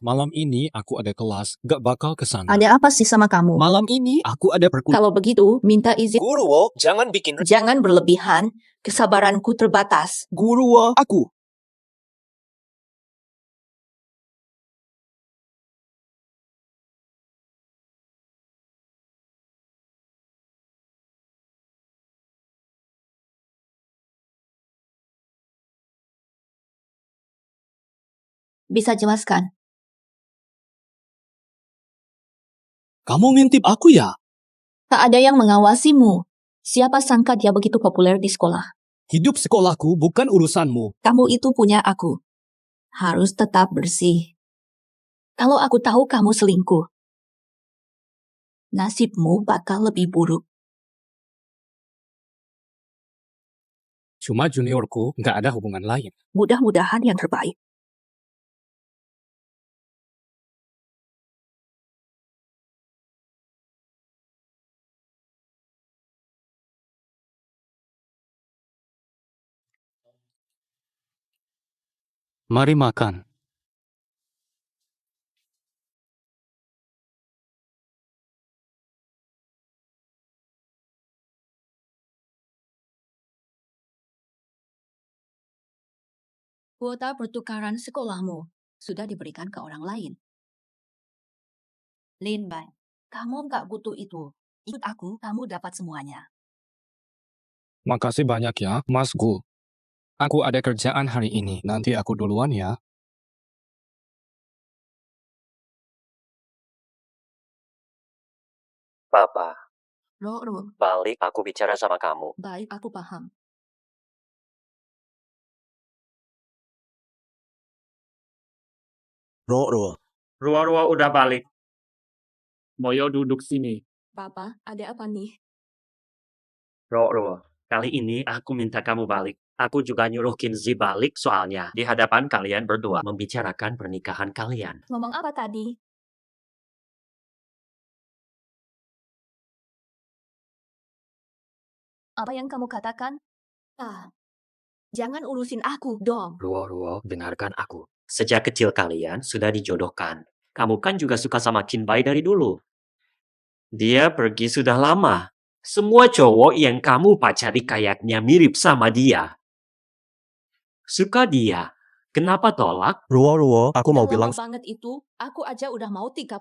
Malam ini aku ada kelas, gak bakal kesana. Ada apa sih sama kamu? Malam ini aku ada perkuliahan. Kalau begitu, minta izin. Guru, jangan bikin... Jangan berlebihan. Kesabaranku terbatas. Guru, aku. Bisa jelaskan? Kamu ngintip aku ya? Tak ada yang mengawasimu. Siapa sangka dia begitu populer di sekolah? Hidup sekolahku bukan urusanmu. Kamu itu punya aku. Harus tetap bersih. Kalau aku tahu kamu selingkuh, nasibmu bakal lebih buruk. Cuma juniorku gak ada hubungan lain. Mudah-mudahan yang terbaik. Mari makan. Kuota pertukaran sekolahmu sudah diberikan ke orang lain. Lin Bai, kamu nggak butuh itu. Ikut aku, kamu dapat semuanya. Makasih banyak ya, Mas Gu. Aku ada kerjaan hari ini. Nanti aku duluan ya. Papa, Ro, balik aku bicara sama kamu. baik aku paham. Ro. Ruwa-ruwa udah balik. Moyo duduk sini. Papa, ada apa nih? Ro, kali ini aku minta kamu balik. Aku juga nyuruh Kinzi balik soalnya di hadapan kalian berdua membicarakan pernikahan kalian. Ngomong apa tadi? Apa yang kamu katakan? Jangan urusin aku dong. Ruo, dengarkan aku. Sejak kecil kalian sudah dijodohkan. Kamu kan juga suka sama Kinbai dari dulu. Dia pergi sudah lama. Semua cowok yang kamu pacari kayaknya mirip sama dia. Suka dia. Kenapa tolak? Ruo, aku mau bilang... Lama banget itu, aku aja udah mau 30.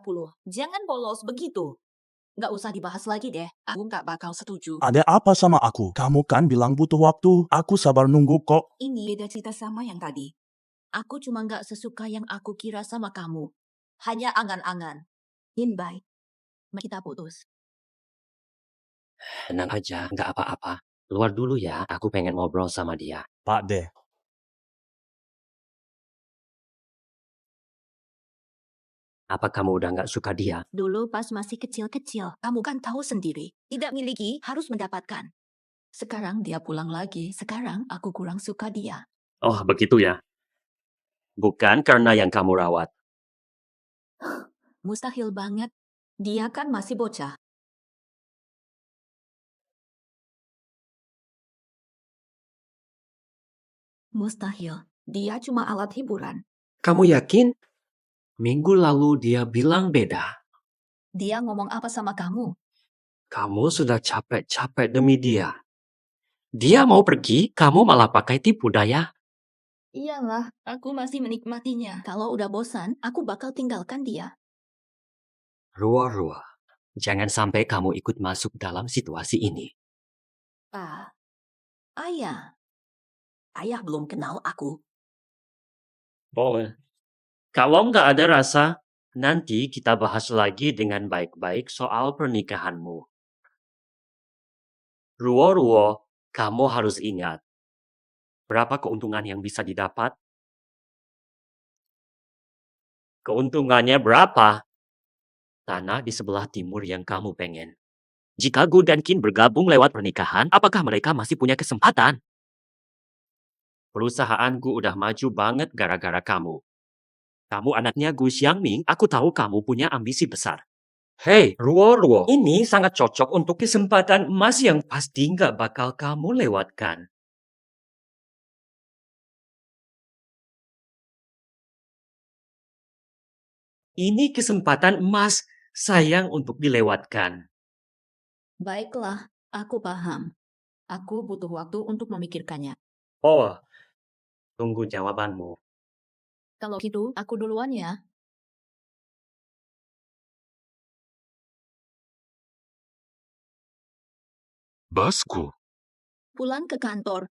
Jangan bolos begitu. Nggak usah dibahas lagi deh. Aku nggak bakal setuju. Ada apa sama aku? Kamu kan bilang butuh waktu. Aku sabar nunggu kok. Ini beda cerita sama yang tadi. Aku cuma nggak sesuka yang aku kira sama kamu. Hanya angan-angan. Hinbai, Kita putus. Tenang aja, nggak apa-apa. Luar dulu ya, aku pengen ngobrol sama dia. Pak De, Apa kamu udah nggak suka dia? Dulu pas masih kecil-kecil, kamu kan tahu sendiri. Tidak miliki, harus mendapatkan. Sekarang dia pulang lagi. Sekarang aku kurang suka dia. Oh, begitu ya. Bukan karena yang kamu rawat. Mustahil banget. Dia kan masih bocah. Mustahil. Dia cuma alat hiburan. Kamu yakin? Minggu lalu dia bilang beda. Dia ngomong apa sama kamu? Kamu sudah capek-capek demi dia. Dia mau pergi, kamu malah pakai tipu daya. Iyalah, aku masih menikmatinya. Kalau udah bosan, aku bakal tinggalkan dia. Rua-rua. Jangan sampai kamu ikut masuk dalam situasi ini. Pak, ayah. Ayah belum kenal aku. Boleh. Kalau nggak ada rasa, nanti kita bahas lagi dengan baik-baik soal pernikahanmu. Ruo-ruo, kamu harus ingat. Berapa keuntungan yang bisa didapat? Keuntungannya berapa? Tanah di sebelah timur yang kamu pengen. Jika Gu dan Qin bergabung lewat pernikahan, apakah mereka masih punya kesempatan? Perusahaanku udah maju banget gara-gara kamu. Kamu anaknya Gu Xiangming, aku tahu kamu punya ambisi besar. Hei, Ruo-ruo, ini sangat cocok untuk kesempatan emas yang pasti nggak bakal kamu lewatkan. Ini kesempatan emas, sayang untuk dilewatkan. Baiklah, aku paham. Aku butuh waktu untuk memikirkannya. Oh, tunggu jawabanmu. Kalau gitu, aku duluan ya. Bosku, Pulang ke kantor.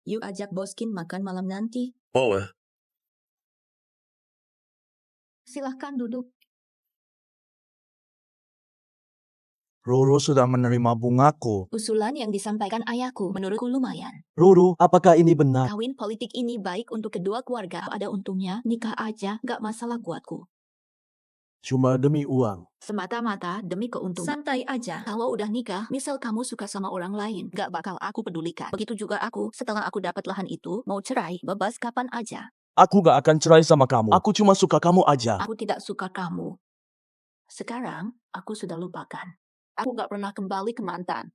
Yuk ajak Boskin makan malam nanti. boleh. Silahkan duduk. Ruru sudah menerima bungaku. Usulan yang disampaikan ayahku menurutku lumayan. Ruru, apakah ini benar? Kawin politik ini baik untuk kedua keluarga. Ada untungnya, nikah aja gak masalah buatku. Cuma demi uang. Semata-mata demi keuntungan. Santai aja. Kalau udah nikah, misal kamu suka sama orang lain, gak bakal aku pedulikan. Begitu juga aku, setelah aku dapat lahan itu, mau cerai, bebas kapan aja. Aku gak akan cerai sama kamu. Aku cuma suka kamu aja. Aku tidak suka kamu. Sekarang, aku sudah lupakan. Aku gak pernah kembali ke mantan.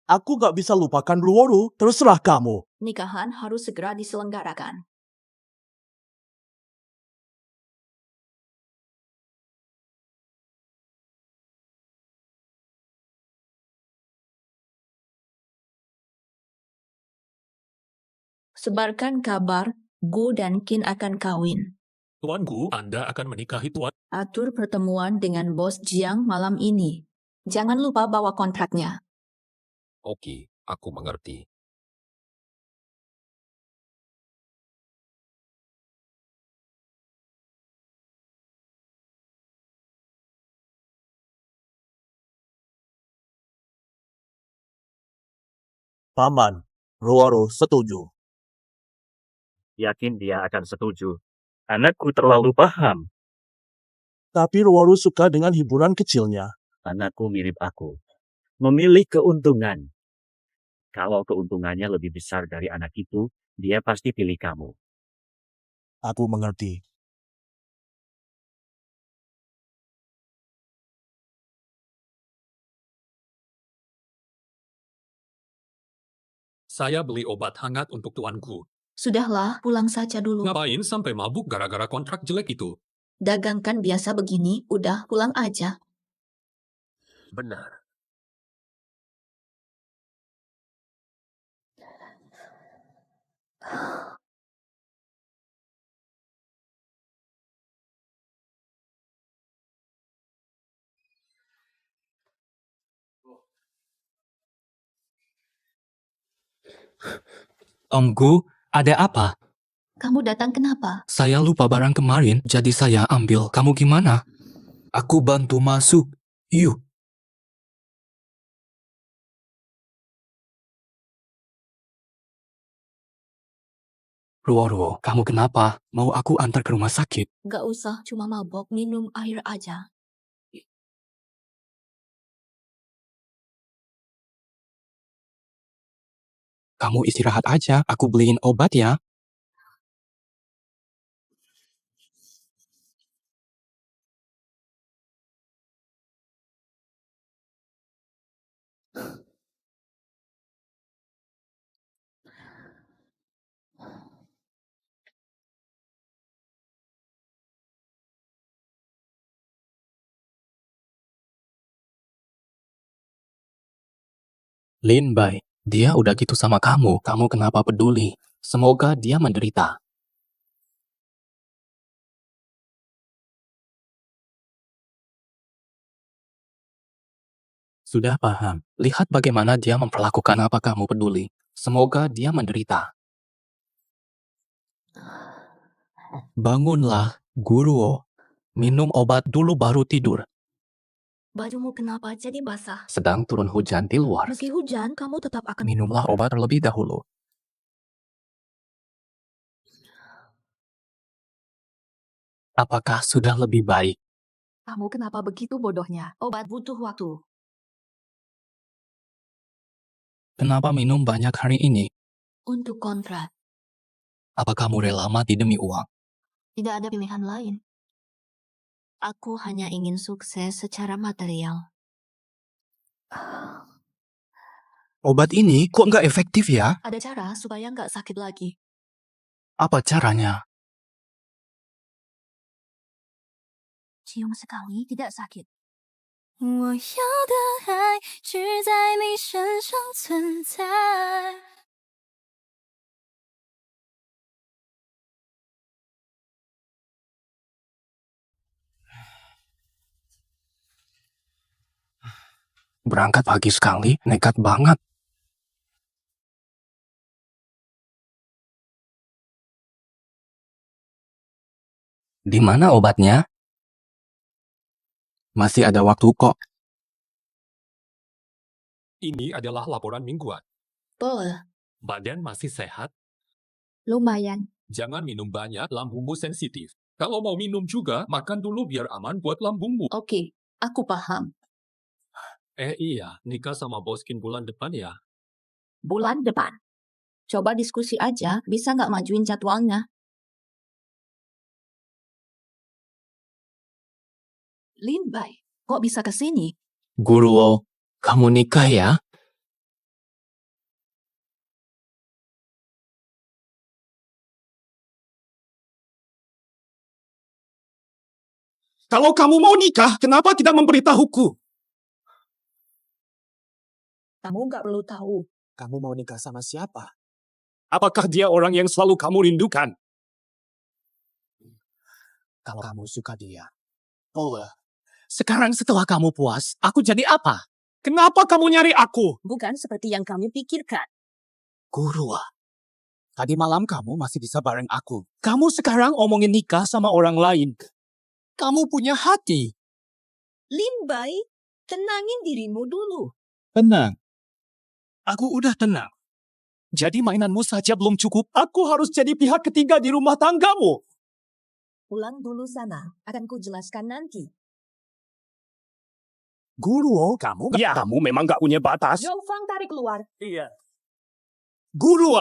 Aku gak bisa lupakan Ruru, terserah kamu. Nikahan harus segera diselenggarakan. Sebarkan kabar, Gu dan Qin akan kawin. Tuan Gu, Anda akan menikahi Tuan. Atur pertemuan dengan bos Jiang malam ini. Jangan lupa bawa kontraknya. Oke, aku mengerti. Paman, Ruru setuju. Yakin dia akan setuju. Anakku terlalu paham. Tapi Ruru suka dengan hiburan kecilnya. Anakku mirip aku. Memilih keuntungan. Kalau keuntungannya lebih besar dari anak itu, dia pasti pilih kamu. Aku mengerti. Saya beli obat hangat untuk Tuan Gu. Sudahlah, pulang saja dulu. Ngapain sampai mabuk gara-gara kontrak jelek itu? Dagang kan biasa begini, udah pulang aja. Benar. Om Gu, ada apa? Kamu datang kenapa? Saya lupa barang kemarin, jadi saya ambil. Kamu gimana? Aku bantu masuk. Yuk. Ruo, kamu kenapa? Mau aku antar ke rumah sakit? Gak usah, cuma mabok, minum air aja. Kamu istirahat aja, aku beliin obat ya. Lin Bai, dia udah gitu sama kamu. Kamu kenapa peduli? Semoga dia menderita. Sudah paham. Lihat bagaimana dia memperlakukan, apa kamu peduli. Semoga dia menderita. Bangunlah, Guru. Minum obat dulu baru tidur. Bajumu kenapa jadi basah? Sedang turun hujan di luar. Meski hujan, kamu tetap akan... Minumlah obat terlebih dahulu. Apakah sudah lebih baik? Kamu kenapa begitu bodohnya? Obat butuh waktu. Kenapa minum banyak hari ini? Untuk kontrak, Apa kamu rela mati demi uang? tidak ada pilihan lain. Aku hanya ingin sukses secara material. Obat ini kok nggak efektif ya? Ada cara supaya nggak sakit lagi. Apa caranya? Cium sekali tidak sakit. 我要的爱只在你身上存在。 Berangkat pagi sekali, nekat banget. Di mana obatnya? Masih ada waktu kok. Ini adalah laporan mingguan. Boleh. Badan masih sehat? Lumayan. Jangan minum banyak, lambungmu sensitif. Kalau mau minum juga, makan dulu biar aman buat lambungmu. Oke, aku paham. Iya, nikah sama boskin bulan depan ya. Bulan depan. Coba diskusi aja, bisa nggak majuin jadwalnya? Lin Bai, kok bisa ke sini? Guru, kamu nikah ya? Kalau kamu mau nikah, kenapa tidak memberitahuku? Kamu nggak perlu tahu. Kamu mau nikah sama siapa? Apakah dia orang yang selalu kamu rindukan? Kalau kamu suka dia, boleh. Sekarang setelah kamu puas, aku jadi apa? Kenapa kamu nyari aku? Bukan seperti yang kamu pikirkan. Guru, tadi malam kamu masih bisa bareng aku. Kamu sekarang omongin nikah sama orang lain. Kamu punya hati. Lin Bai, tenangin dirimu dulu. Tenang. Aku udah tenang. Jadi mainanmu saja belum cukup. Aku harus jadi pihak ketiga di rumah tanggamu. Pulang dulu sana, akan kujelaskan nanti. Guru, kamu memang gak punya batas. Zhou Fang tarik keluar. Iya. Guru,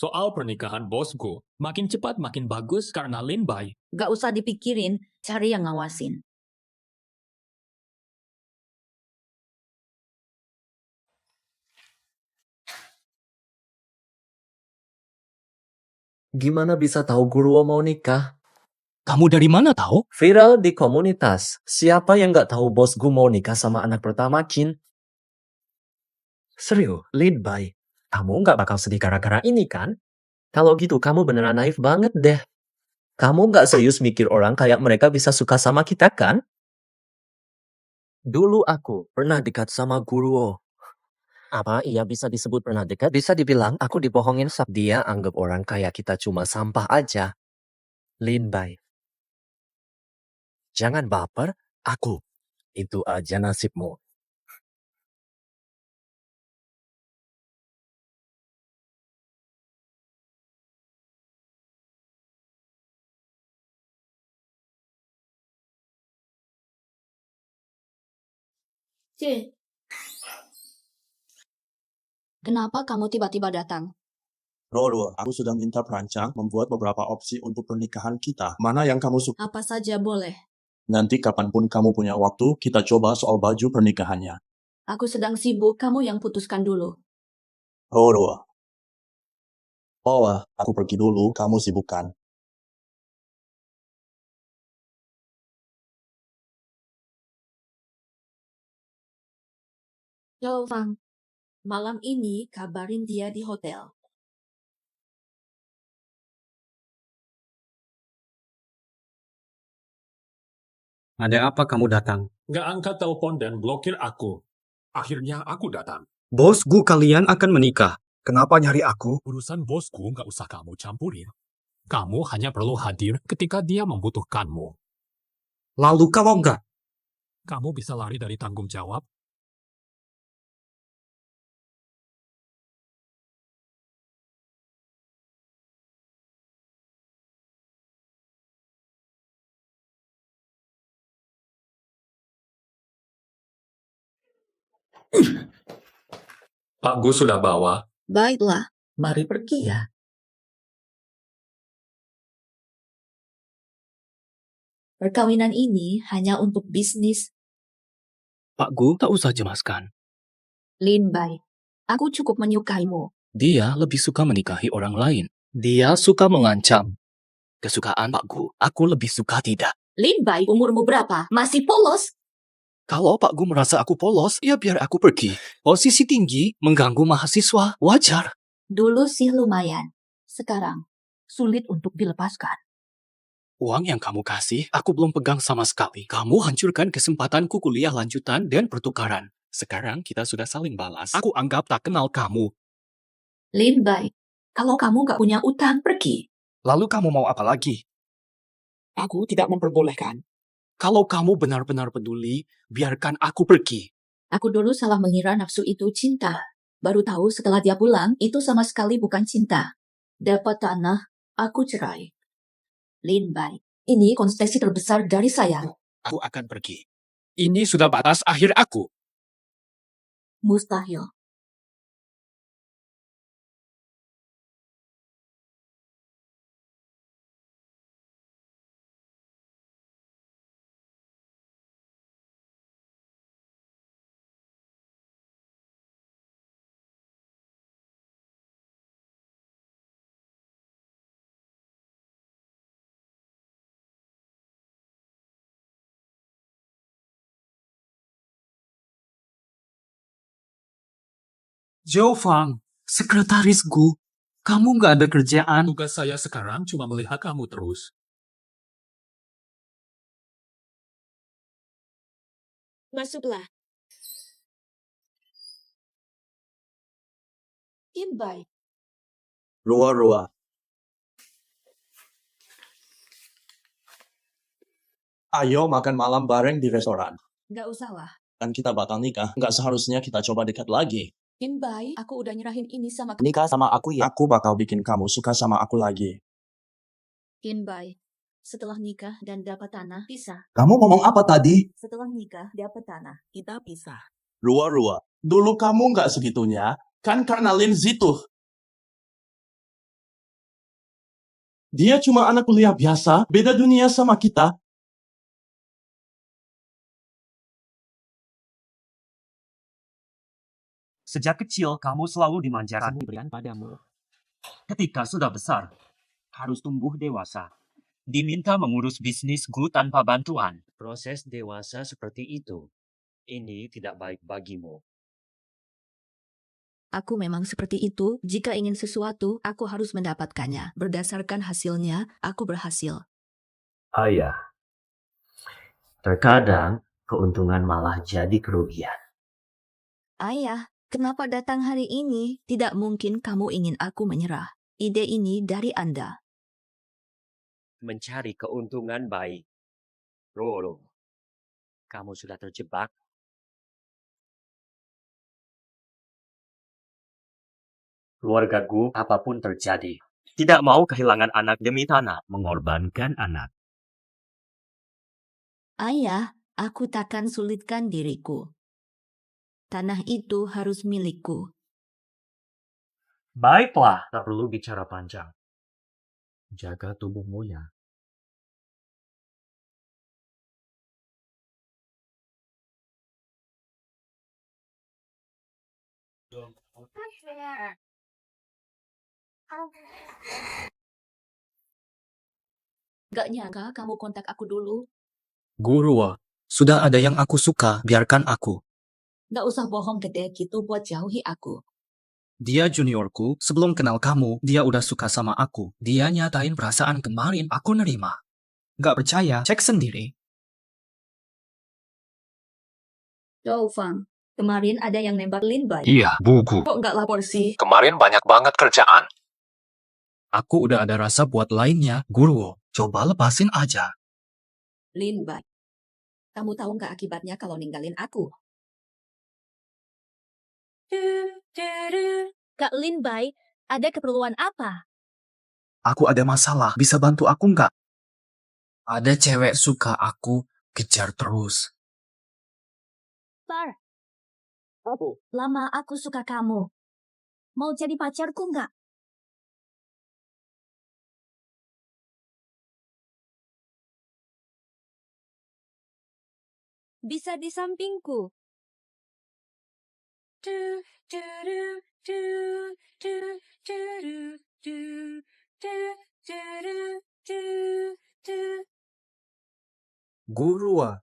Soal pernikahan bosku, makin cepat makin bagus karena Lin Bai. Gak usah dipikirin, cari yang ngawasin. Gimana bisa tahu Guru mau nikah? Kamu dari mana tahu? Viral di komunitas. Siapa yang nggak tahu bos gue mau nikah sama anak pertama Kin? Serius, Lin Bai. Kamu nggak bakal sedih gara-gara ini kan? Kalau gitu kamu beneran naif banget deh. Kamu nggak serius mikir orang kayak mereka bisa suka sama kita kan? Dulu aku pernah dekat sama guru. Apa iya bisa disebut pernah dekat? Bisa dibilang aku dibohongin saat dia anggap orang kayak kita cuma sampah aja. Lin Bai. Jangan baper, aku. Itu aja nasibmu. C. Kenapa kamu tiba-tiba datang? Roro, aku sudah minta perancang membuat beberapa opsi untuk pernikahan kita. Mana yang kamu suka? Apa saja boleh. Nanti kapanpun kamu punya waktu, kita coba soal baju pernikahannya. Aku sedang sibuk, kamu yang putuskan dulu. Roro. Oh, aku pergi dulu, kamu sibukkan. Yo, Fang. Malam ini kabarin dia di hotel. Ada apa kamu datang? Nggak angkat telepon dan blokir aku. Akhirnya aku datang. Bosku kalian akan menikah. Kenapa nyari aku? Urusan bosku nggak usah kamu campurin. Kamu hanya perlu hadir ketika dia membutuhkanmu. Lalu kalau enggak? Kamu bisa lari dari tanggung jawab. Pak Gus sudah bawa. Baiklah. Mari pergi ya. Perkawinan ini hanya untuk bisnis. Pak Gu, tak usah jelaskan. Lin Bai, aku cukup menyukaimu. Dia lebih suka menikahi orang lain. Dia suka mengancam. Kesukaan Pak Gu, aku lebih suka tidak. Lin Bai, umurmu berapa? Masih polos? Kalau Pak Gu merasa aku polos, ya biar aku pergi. Posisi tinggi mengganggu mahasiswa, wajar. Dulu sih lumayan. Sekarang, sulit untuk dilepaskan. Uang yang kamu kasih, aku belum pegang sama sekali. Kamu hancurkan kesempatanku kuliah lanjutan dan pertukaran. Sekarang kita sudah saling balas. Aku anggap tak kenal kamu. Lin Bai, kalau kamu gak punya utang, pergi. Lalu kamu mau apa lagi? Aku tidak memperbolehkan. Kalau kamu benar-benar peduli, biarkan aku pergi. Aku dulu salah mengira nafsu itu cinta. Baru tahu setelah dia pulang, itu sama sekali bukan cinta. Dapat tanah, aku cerai. Lin Bai, ini konsesi terbesar dari saya. Aku akan pergi. Ini sudah batas akhir aku. Mustahil. Zhou Fang, sekretaris Gu. Kamu nggak ada kerjaan. Tugas saya sekarang cuma melihat kamu terus. Masuklah. Lin Bai, Rua. Ayo makan malam bareng di restoran. gak usah lah. Kan kita bakal nikah, nggak seharusnya kita coba dekat lagi. Lin Bai, aku udah nyerahin ini sama Nikah sama aku ya. Aku bakal bikin kamu suka sama aku lagi. Lin Bai. Setelah nikah dan dapat tanah, pisah. Kamu ngomong apa tadi? Setelah nikah, dapat tanah, kita pisah. Rua. Dulu kamu nggak segitunya, kan karena Lin Zitu. Dia cuma anak kuliah biasa, beda dunia sama kita. Sejak kecil kamu selalu dimanjakan diberikan padamu. Ketika sudah besar, harus tumbuh dewasa. diminta mengurus bisnis Gu tanpa bantuan. Proses dewasa seperti itu. Ini tidak baik bagimu. Aku memang seperti itu. Jika ingin sesuatu, aku harus mendapatkannya. Berdasarkan hasilnya, aku berhasil. Ayah, terkadang keuntungan malah jadi kerugian. Ayah, kenapa datang hari ini? Tidak mungkin kamu ingin aku menyerah. Ide ini dari Anda. Mencari keuntungan baik. Roro, kamu sudah terjebak. Keluarga Gu, apapun terjadi, tidak mau kehilangan anak demi tanah, mengorbankan anak. Ayah, aku takkan sulitkan diriku. Tanah itu harus milikku. Baiklah, tak perlu bicara panjang. Jaga tubuhmu ya. Gak nyangka kamu kontak aku dulu. Guruwa, sudah ada yang aku suka, biarkan aku. Gak usah bohong gede gitu buat jauhi aku. Dia juniorku, sebelum kenal kamu, dia udah suka sama aku. Dia nyatain perasaan kemarin, aku nerima. Gak percaya, cek sendiri. Fang, kemarin ada yang nembak Lin Bai. Iya, buku. Kok gak lapor sih? Kemarin banyak banget kerjaan. Aku udah ada rasa buat lainnya, Guruwo. Coba lepasin aja. Lin Bai, kamu tahu gak akibatnya kalau ninggalin aku? Kak Lin Bai, ada keperluan apa? Aku ada masalah, bisa bantu aku nggak? Ada cewek suka aku, kejar terus. Par, lama aku suka kamu. Mau jadi pacarku nggak? Bisa di sampingku. Guruwa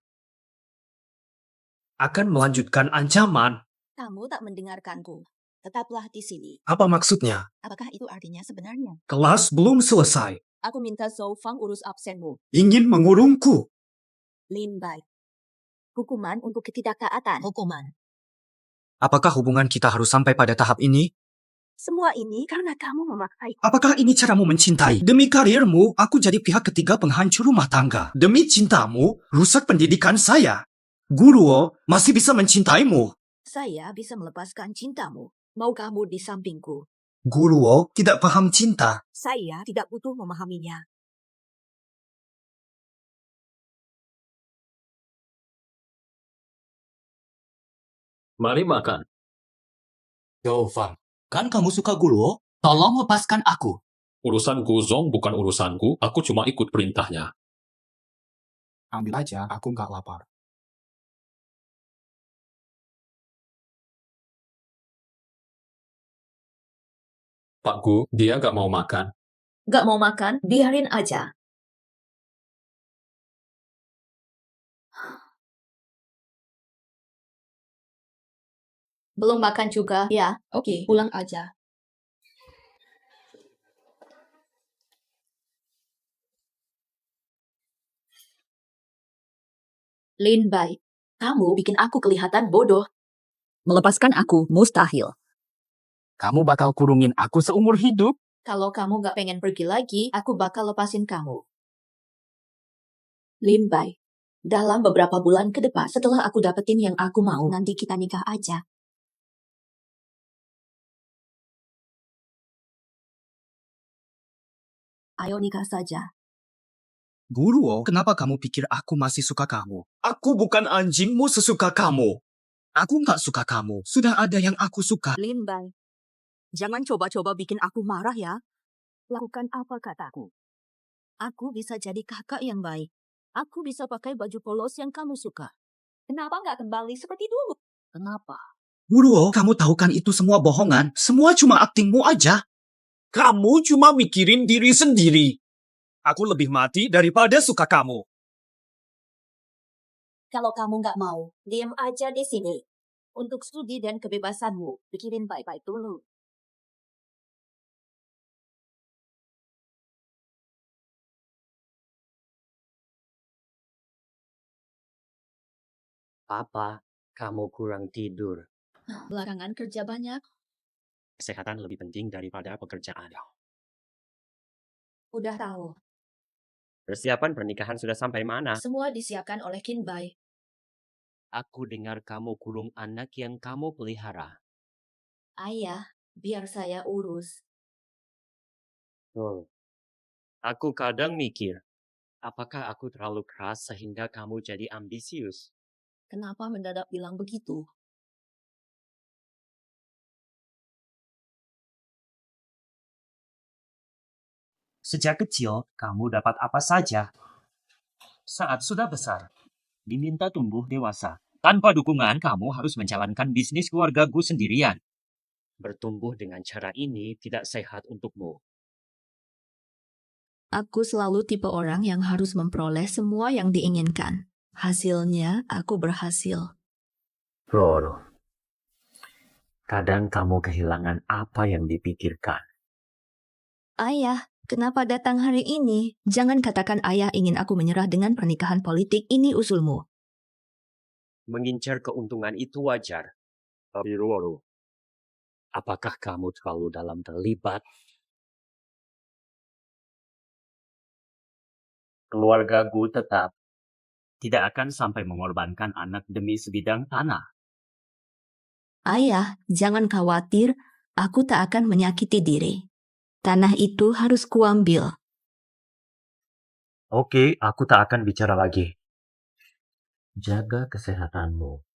akan melanjutkan ancaman. Kamu tak mendengarkanku. Tetaplah di sini. Apa maksudnya? Apakah itu artinya sebenarnya? Kelas belum selesai. Aku minta Zhou Fang urus absenmu. Ingin mengurungku. Lin Bai. Hukuman untuk ketidaktaatan. Hukuman. Apakah hubungan kita harus sampai pada tahap ini? Semua ini karena kamu memakai. Apakah ini caramu mencintai? Demi karirmu, aku jadi pihak ketiga penghancur rumah tangga. Demi cintamu, rusak pendidikan saya. Guruwo masih bisa mencintaimu. Saya bisa melepaskan cintamu. Mau kamu di sampingku. Guruwo tidak paham cinta. Saya tidak butuh memahaminya. Mari makan. Fang, kan kamu suka Guruwo? Tolong lepaskan aku. Urusan Guzong bukan urusanku, aku cuma ikut perintahnya. Ambil aja, aku nggak lapar. Pak Gu, dia gak mau makan. Gak mau makan, biarin aja. Belum makan juga? Ya, oke, pulang aja. Lin Bai, kamu bikin aku kelihatan bodoh. Melepaskan aku mustahil. Kamu bakal kurungin aku seumur hidup? Kalau kamu gak pengen pergi lagi, aku bakal lepasin kamu. Lin Bai, dalam beberapa bulan ke depan, setelah aku dapetin yang aku mau, nanti kita nikah aja. Ayo nikah saja. Guruwo, kenapa kamu pikir aku masih suka kamu? Aku bukan anjingmu sesuka kamu. Aku nggak suka kamu. Sudah ada yang aku suka. Lin Bai, jangan coba-coba bikin aku marah ya. Lakukan apa kataku. Aku bisa jadi kakak yang baik. Aku bisa pakai baju polos yang kamu suka. Kenapa nggak kembali seperti dulu? Kenapa? Guruwo, kamu tahu kan itu semua bohongan? Semua cuma aktingmu aja. Kamu cuma mikirin diri sendiri. Aku lebih mati daripada suka kamu. Kalau kamu nggak mau, diam aja di sini. Untuk studi dan kebebasanmu, pikirin baik-baik dulu. Papa, kamu kurang tidur. Belakangan kerja banyak. Kesehatan lebih penting daripada pekerjaan. Udah tahu. Persiapan pernikahan sudah sampai mana? Semua disiapkan oleh Qin Bai. Aku dengar kamu kurung anak yang kamu pelihara. Ayah, biar saya urus. Aku kadang mikir, apakah aku terlalu keras sehingga kamu jadi ambisius? Kenapa mendadak bilang begitu? Sejak kecil, kamu dapat apa saja. Saat sudah besar, diminta tumbuh dewasa. Tanpa dukungan, kamu harus menjalankan bisnis keluargaku sendirian. Bertumbuh dengan cara ini tidak sehat untukmu. Aku selalu tipe orang yang harus memperoleh semua yang diinginkan. Hasilnya, aku berhasil. Roro, kadang kamu kehilangan apa yang dipikirkan. Ayah, kenapa datang hari ini? Jangan katakan ayah ingin aku menyerah dengan pernikahan politik. Ini usulmu. Mengincar keuntungan itu wajar. Tapi Roro, apakah kamu terlalu dalam terlibat? Keluargaku tetap tidak akan sampai mengorbankan anak demi sebidang tanah. Ayah, jangan khawatir. Aku tak akan menyakiti diri. Tanah itu harus kuambil. Oke, aku tak akan bicara lagi. Jaga kesehatanmu.